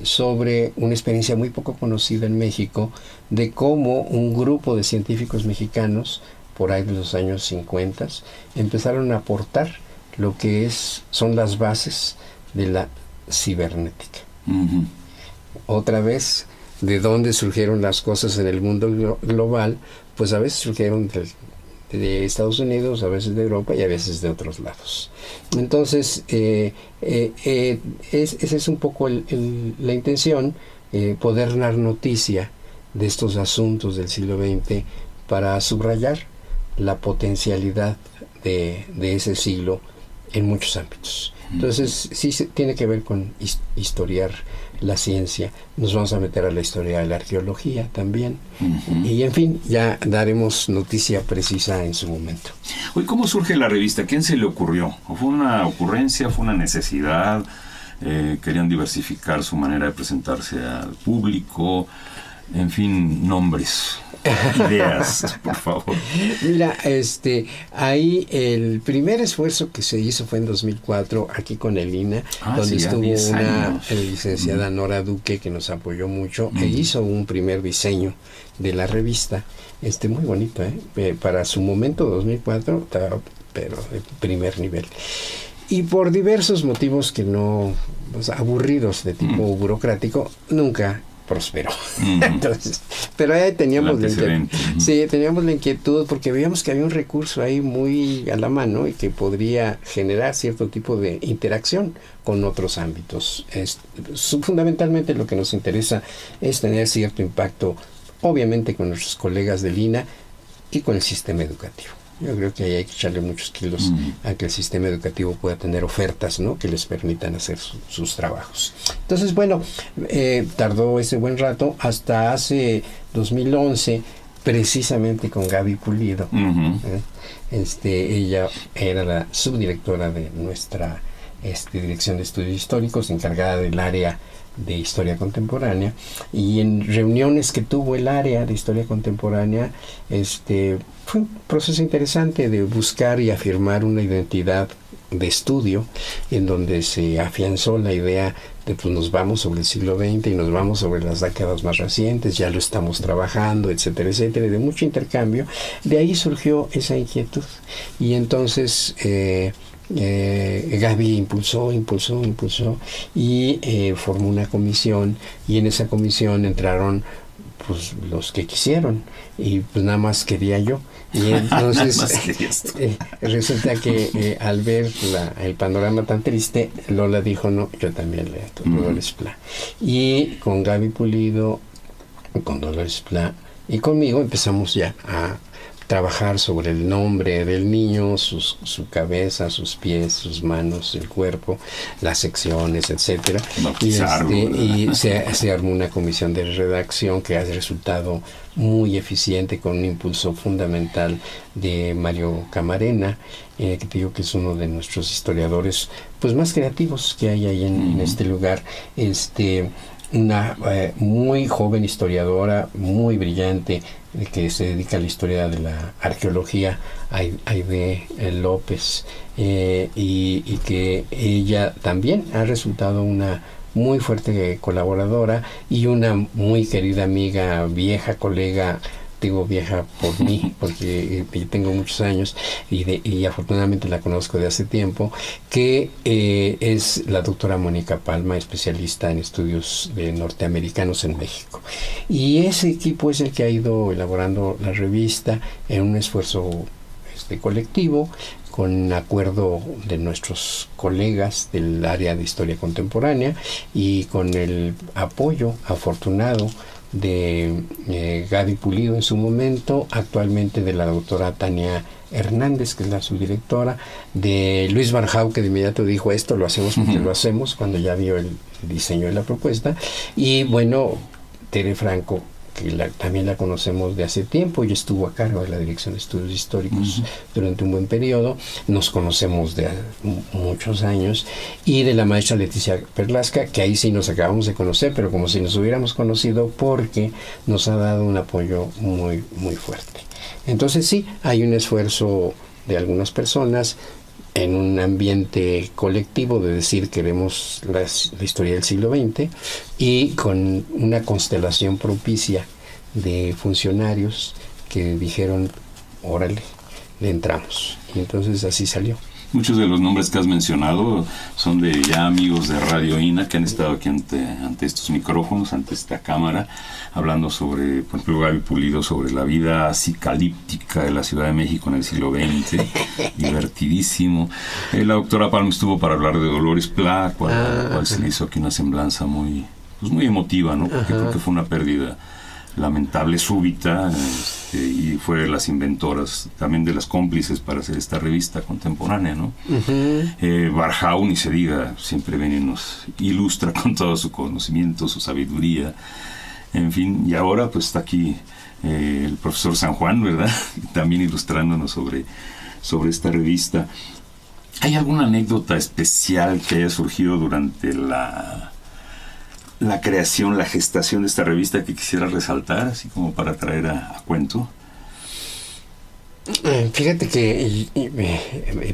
sobre una experiencia muy poco conocida en México, de cómo un grupo de científicos mexicanos, por ahí de los años 50, empezaron a aportar lo que son las bases de la cibernética. Otra vez de dónde surgieron las cosas en el mundo global, pues a veces surgieron de Estados Unidos, a veces de Europa y a veces de otros lados. Entonces, esa es un poco la intención, poder dar noticia de estos asuntos del siglo XX para subrayar la potencialidad de ese siglo en muchos ámbitos. Entonces, sí tiene que ver con historiar la ciencia. Nos vamos a meter a la historia de la arqueología también. Y, en fin, ya daremos noticia precisa en su momento. Oye, ¿cómo surge la revista? ¿Quién se le ocurrió? ¿Fue una ocurrencia? ¿Fue una necesidad? ¿Querían diversificar su manera de presentarse al público? En fin, nombres, ideas, por favor. Mira, ahí el primer esfuerzo que se hizo fue en 2004, aquí con el INA, donde estuvo una licenciada Nora Duque, que nos apoyó mucho, e hizo un primer diseño de la revista, muy bonito, para su momento, 2004, estaba, pero de primer nivel. Y por diversos motivos que no, aburridos de tipo burocrático, nunca prosperó. Entonces, pero ahí teníamos teníamos la inquietud porque veíamos que había un recurso ahí muy a la mano y que podría generar cierto tipo de interacción con otros ámbitos. Fundamentalmente lo que nos interesa es tener cierto impacto, obviamente con nuestros colegas del INA y con el sistema educativo. Yo creo que ahí hay que echarle muchos kilos a que el sistema educativo pueda tener ofertas, ¿no?, que les permitan hacer sus trabajos. Entonces, bueno, tardó ese buen rato hasta hace 2011, precisamente con Gaby Pulido. Ella era la subdirectora de nuestra Dirección de Estudios Históricos, encargada del área de Historia Contemporánea, y en reuniones que tuvo el área de Historia Contemporánea, fue un proceso interesante de buscar y afirmar una identidad de estudio en donde se afianzó la idea de pues nos vamos sobre el siglo XX y nos vamos sobre las décadas más recientes, ya lo estamos trabajando, etcétera, etcétera, de mucho intercambio. De ahí surgió esa inquietud y entonces Gaby impulsó y formó una comisión, y en esa comisión entraron pues los que quisieron y pues nada más quería yo, y entonces resulta que al ver el panorama tan triste, Lola dijo no, yo también leo Dolores Plá, y con Gaby Pulido, con Dolores Plá y conmigo empezamos ya a trabajar sobre el nombre del niño, su cabeza, sus pies, sus manos, el cuerpo, las secciones, etcétera. Y se armó una comisión de redacción que ha resultado muy eficiente, con un impulso fundamental de Mario Camarena, que te digo que es uno de nuestros historiadores pues más creativos que hay ahí en este lugar. Una muy joven historiadora, muy brillante, que se dedica a la historia de la arqueología, Aide López, y que ella también ha resultado una muy fuerte colaboradora y una muy querida amiga, vieja colega. Digo vieja por mí, porque tengo muchos años y afortunadamente la conozco de hace tiempo, que es la doctora Mónica Palma, especialista en estudios de norteamericanos en México. Y ese equipo es el que ha ido elaborando la revista en un esfuerzo colectivo, con acuerdo de nuestros colegas del área de historia contemporánea y con el apoyo afortunado de Gaby Pulido en su momento, actualmente de la doctora Tania Hernández, que es la subdirectora, de Luis Barjau, que de inmediato dijo esto lo hacemos porque lo hacemos, cuando ya vio el diseño de la propuesta, y bueno, Tere Franco, que también la conocemos de hace tiempo y estuvo a cargo de la Dirección de Estudios Históricos durante un buen periodo, nos conocemos de muchos años, y de la maestra Leticia Perlasca, que ahí sí nos acabamos de conocer, pero como si nos hubiéramos conocido, porque nos ha dado un apoyo muy, muy fuerte. Entonces sí, hay un esfuerzo de algunas personas en un ambiente colectivo de decir queremos la historia del siglo XX, y con una constelación propicia de funcionarios que dijeron órale, le entramos, y entonces así salió. Muchos de los nombres que has mencionado son de ya amigos de Radio INA que han estado aquí ante estos micrófonos, ante esta cámara, hablando sobre, por ejemplo, Gaby Pulido, sobre la vida psicalíptica de la Ciudad de México en el siglo XX, divertidísimo. La doctora Palma estuvo para hablar de Dolores Pla, cual se le hizo aquí una semblanza muy emotiva, ¿no? Porque creo que fue una pérdida lamentable, súbita, y fue de las inventoras, también de las cómplices para hacer esta revista contemporánea, ¿no? Barjau, ni se diga, siempre viene y nos ilustra con todo su conocimiento, su sabiduría, en fin, y ahora pues está aquí el profesor San Juan, ¿verdad? También ilustrándonos sobre esta revista. ¿Hay alguna anécdota especial que haya surgido durante la creación, la gestación de esta revista que quisiera resaltar, así como para traer a cuento? Fíjate que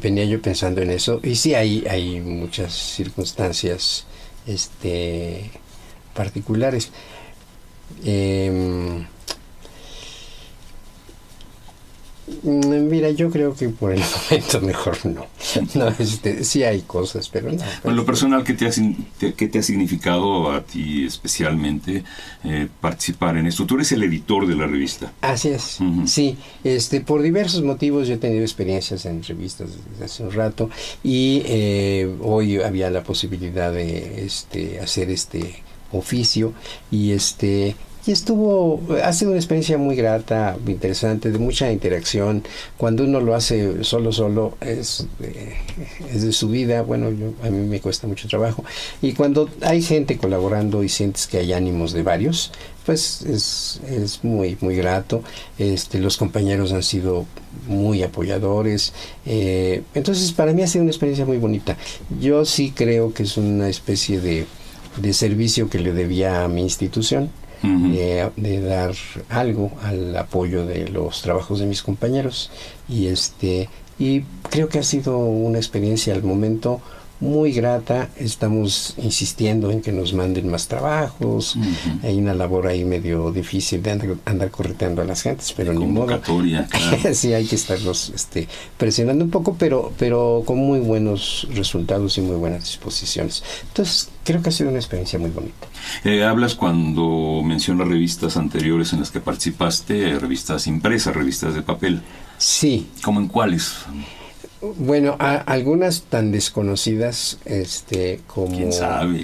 venía yo pensando en eso, y sí hay muchas circunstancias particulares. Mira, yo creo que por el momento mejor no. Sí hay cosas, pero no. En lo personal, ¿qué te ha significado a ti especialmente participar en esto? Tú eres el editor de la revista. Así es, sí. Por diversos motivos yo he tenido experiencias en revistas desde hace un rato, y hoy había la posibilidad de hacer este oficio, y ha sido una experiencia muy grata, interesante, de mucha interacción. Cuando uno lo hace solo es de su vida. Bueno, a mí me cuesta mucho trabajo. Y cuando hay gente colaborando y sientes que hay ánimos de varios, pues es muy, muy grato. Los compañeros han sido muy apoyadores. Entonces, para mí ha sido una experiencia muy bonita. Yo sí creo que es una especie de servicio que le debía a mi institución. De dar algo al apoyo de los trabajos de mis compañeros, y creo que ha sido una experiencia al momento muy grata. Estamos insistiendo en que nos manden más trabajos. Hay una labor ahí medio difícil de andar correteando a las gentes, pero ni modo. Claro. Sí, hay que estarlos presionando un poco, pero con muy buenos resultados y muy buenas disposiciones. Entonces, creo que ha sido una experiencia muy bonita. Hablas, cuando mencionas revistas anteriores en las que participaste, revistas impresas, revistas de papel. Sí. ¿Cómo en cuáles? Bueno, algunas tan desconocidas como... ¿Quién sabe?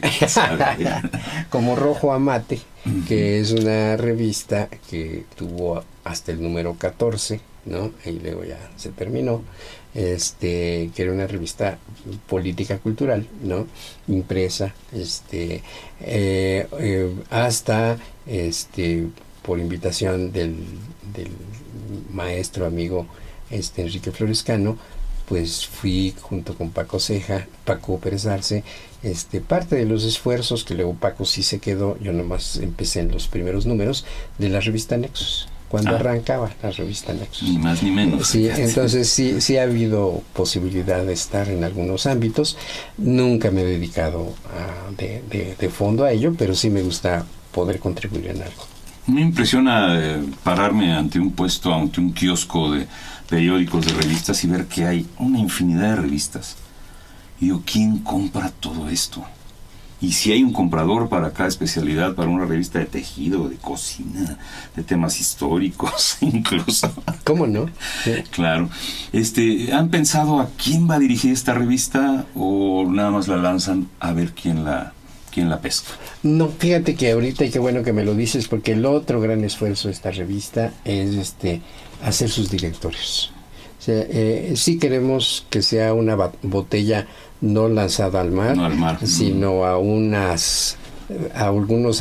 como Rojo Amate, que es una revista que tuvo hasta el número 14, ¿no? Y luego ya se terminó. Que era una revista política cultural, ¿no? Impresa, hasta por invitación del maestro amigo Enrique Florescano, pues fui junto con Paco Pérez Arce, parte de los esfuerzos que luego Paco sí se quedó. Yo nomás empecé en los primeros números de la revista Nexus, cuando arrancaba la revista Nexus. Ni más ni menos. Sí, entonces sí ha habido posibilidad de estar en algunos ámbitos. Nunca me he dedicado de fondo a ello, pero sí me gusta poder contribuir en algo. Me impresiona pararme ante un puesto, ante un kiosco de periódicos, de revistas, y ver que hay una infinidad de revistas. Y digo, ¿quién compra todo esto? Y si hay un comprador para cada especialidad, para una revista de tejido, de cocina, de temas históricos, incluso. ¿Cómo no? Sí. Claro. ¿Han pensado a quién va a dirigir esta revista, o nada más la lanzan a ver quién la pesca? No, fíjate que ahorita, y qué bueno que me lo dices, porque el otro gran esfuerzo de esta revista es hacer sus directorios. O sea, sí queremos que sea una botella no lanzada al mar, sino a algunos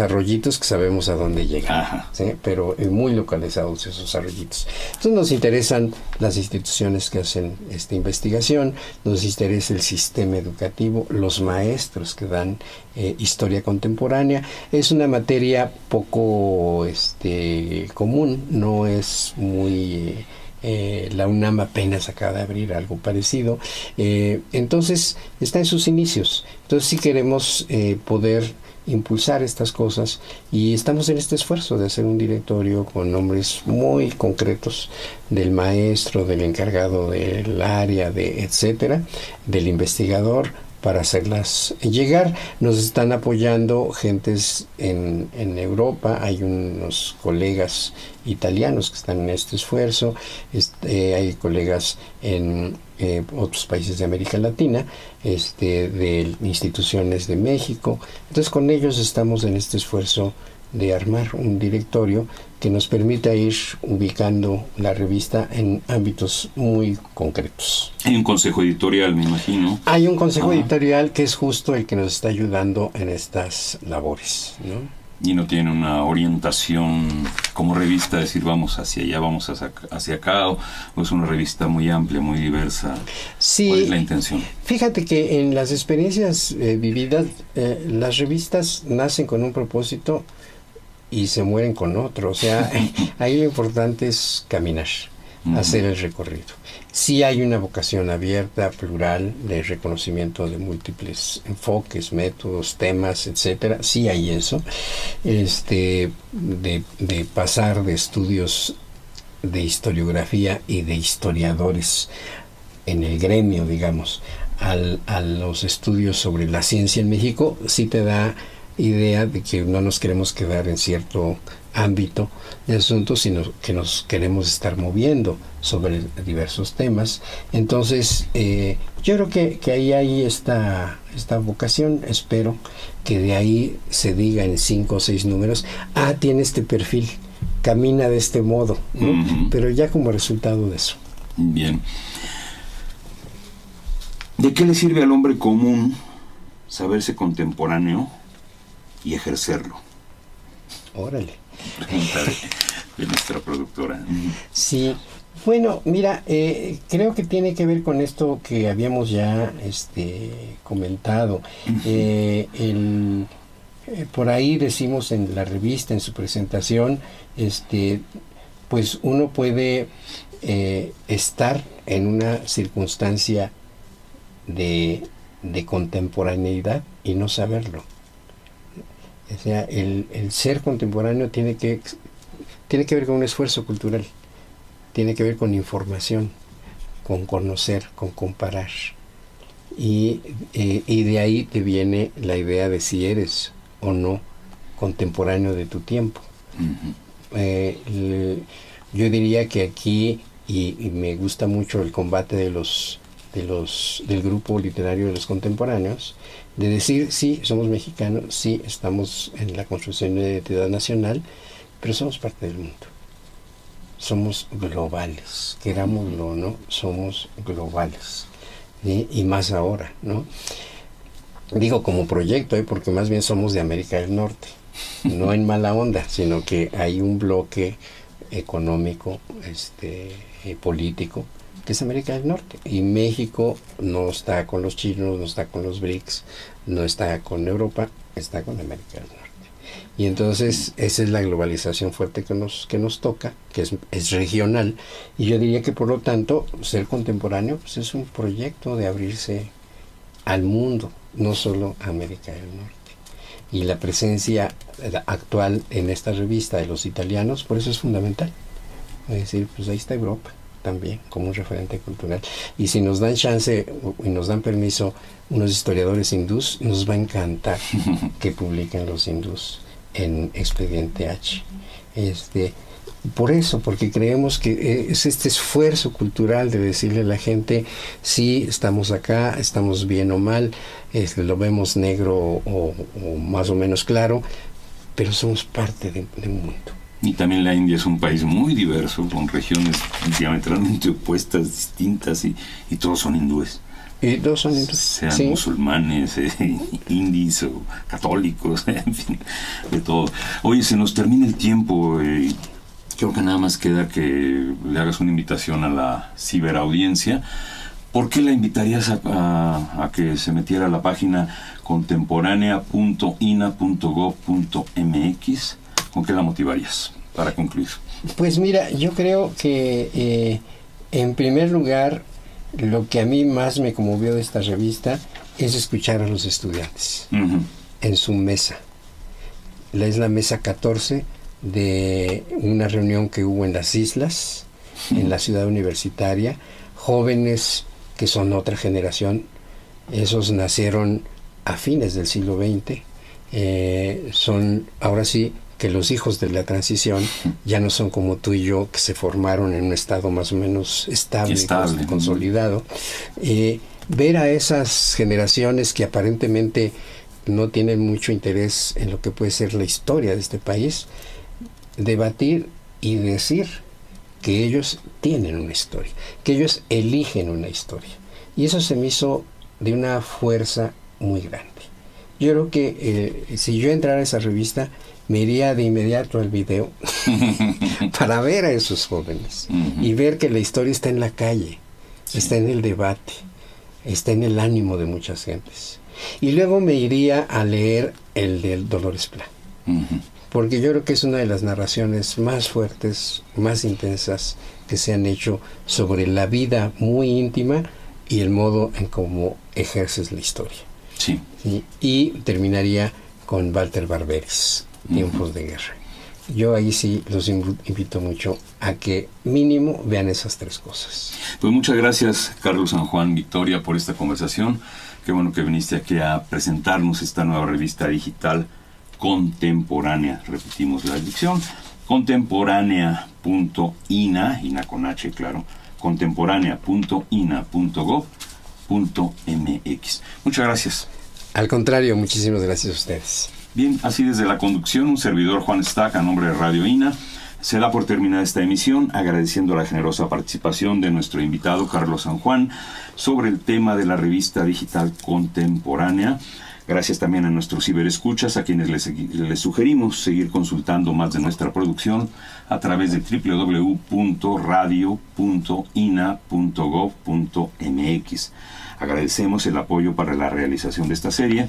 arroyitos que sabemos a dónde llegan, ¿sí? Pero muy localizados esos arroyitos. Entonces nos interesan las instituciones que hacen esta investigación, nos interesa el sistema educativo, los maestros que dan historia contemporánea. Es una materia poco común, no es muy... la UNAM apenas acaba de abrir algo parecido, entonces está en sus inicios. Entonces sí queremos poder impulsar estas cosas, y estamos en este esfuerzo de hacer un directorio con nombres muy concretos del maestro, del encargado del área, de etcétera, del investigador, para hacerlas llegar. Nos están apoyando gentes en Europa, hay unos colegas italianos que están en este esfuerzo, hay colegas en otros países de América Latina, de instituciones de México. Entonces con ellos estamos en este esfuerzo de armar un directorio que nos permita ir ubicando la revista en ámbitos muy concretos. Hay un consejo editorial, me imagino. Hay un consejo editorial que es justo el que nos está ayudando en estas labores, ¿no? Y no tiene una orientación como revista, decir vamos hacia allá, vamos hacia acá, o es una revista muy amplia, muy diversa. Sí, ¿cuál es la intención? Fíjate que en las experiencias vividas, las revistas nacen con un propósito y se mueren con otro. O sea, ahí lo importante es caminar, hacer el recorrido. Sí hay una vocación abierta, plural, de reconocimiento de múltiples enfoques, métodos, temas, etcétera. Sí hay eso. De pasar de estudios de historiografía y de historiadores en el gremio, digamos, a los estudios sobre la ciencia en México, sí te da idea de que no nos queremos quedar en cierto ámbito de asuntos, sino que nos queremos estar moviendo sobre diversos temas. Entonces, yo creo que ahí hay esta vocación. Espero que de ahí se diga en 5 o 6 números, tiene este perfil, camina de este modo, ¿no? Pero ya como resultado de eso. Bien. ¿De qué le sirve al hombre común saberse contemporáneo y ejercerlo? Órale. Pregunta de nuestra productora. Sí, bueno, mira, creo que tiene que ver con esto que habíamos ya comentado. Por ahí decimos en la revista, en su presentación, pues uno puede estar en una circunstancia de contemporaneidad y no saberlo. O sea, el ser contemporáneo tiene que ver con un esfuerzo cultural, tiene que ver con información, con conocer, con comparar. Y de ahí te viene la idea de si eres o no contemporáneo de tu tiempo. Yo diría que aquí, y me gusta mucho el combate del grupo literario de los contemporáneos, de decir, sí, somos mexicanos, sí, estamos en la construcción de identidad nacional, pero somos parte del mundo. Somos globales, querámoslo o no, somos globales. Y más ahora, ¿no? Digo como proyecto, porque más bien somos de América del Norte, no en mala onda, sino que hay un bloque económico, político, que es América del Norte, y México no está con los chinos, no está con los BRICS, no está con Europa, está con América del Norte. Y entonces esa es la globalización fuerte que nos toca, que es regional, y yo diría que por lo tanto ser contemporáneo pues es un proyecto de abrirse al mundo, no solo a América del Norte. Y la presencia actual en esta revista de los italianos, por eso es fundamental. Es decir, pues ahí está Europa también como un referente cultural, y si nos dan chance y nos dan permiso unos historiadores hindús, nos va a encantar que publiquen los hindús en Expediente H. Por eso, porque creemos que es este esfuerzo cultural de decirle a la gente, sí, estamos acá, estamos bien o mal, lo vemos negro o más o menos claro, pero somos parte de un mundo. Y también la India es un país muy diverso, con regiones diametralmente opuestas, distintas, y todos son hindúes. Todos son hindúes. Sean musulmanes, indios o católicos, en fin, de todo. Oye, se nos termina el tiempo. Creo que nada más queda que le hagas una invitación a la ciberaudiencia. ¿Por qué la invitarías a que se metiera a la página contemporánea.ina.gov.mx? ¿Con qué la motivarías para concluir? Pues mira, yo creo que en primer lugar, lo que a mí más me conmovió de esta revista es escuchar a los estudiantes en su mesa, es la mesa 14 de una reunión que hubo en las islas, en la ciudad universitaria, jóvenes que son otra generación, esos nacieron a fines del siglo XX, son ahora sí que los hijos de la transición ya no son como tú y yo, que se formaron en un estado más o menos estable. Consolidado. Ver a esas generaciones que aparentemente no tienen mucho interés en lo que puede ser la historia de este país, debatir y decir que ellos tienen una historia, que ellos eligen una historia. Y eso se me hizo de una fuerza muy grande. Yo creo que si yo entrara a esa revista, me iría de inmediato al video para ver a esos jóvenes y ver que la historia está en la calle, está en el debate, está en el ánimo de muchas gentes. Y luego me iría a leer el de Dolores Plá, porque yo creo que es una de las narraciones más fuertes, más intensas que se han hecho sobre la vida muy íntima y el modo en cómo ejerces la historia. Sí. Y terminaría con Walter Barberis, Tiempos de Guerra. Yo ahí sí los invito mucho a que mínimo vean esas tres cosas. Pues muchas gracias, Carlos San Juan, Victoria, por esta conversación. Qué bueno que viniste aquí a presentarnos esta nueva revista digital contemporánea. Repetimos la dirección: contemporánea.ina, INA con H, claro, contemporánea.ina.gov.mx. Muchas gracias. Al contrario, muchísimas gracias a ustedes. Bien, así desde la conducción, un servidor, Juan Stack, a nombre de Radio INA, se da por terminada esta emisión, agradeciendo la generosa participación de nuestro invitado Carlos San Juan sobre el tema de la revista digital contemporánea. Gracias también a nuestros ciberescuchas, a quienes les sugerimos seguir consultando más de nuestra producción a través de www.radio.ina.gov.mx. Agradecemos el apoyo para la realización de esta serie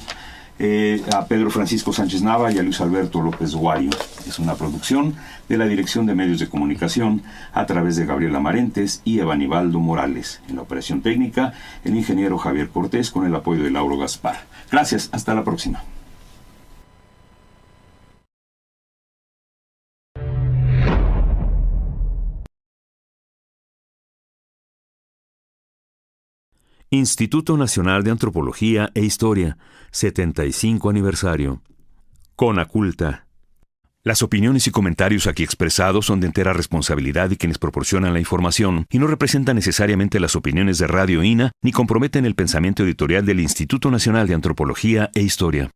a Pedro Francisco Sánchez Nava y a Luis Alberto López Guario. Es una producción de la Dirección de Medios de Comunicación a través de Gabriela Marentes y Evanibaldo Morales. En la operación técnica, el ingeniero Javier Cortés con el apoyo de Lauro Gaspar. Gracias, hasta la próxima. Instituto Nacional de Antropología e Historia, 75 aniversario. Conaculta. Las opiniones y comentarios aquí expresados son de entera responsabilidad de quienes proporcionan la información y no representan necesariamente las opiniones de Radio INA ni comprometen el pensamiento editorial del Instituto Nacional de Antropología e Historia.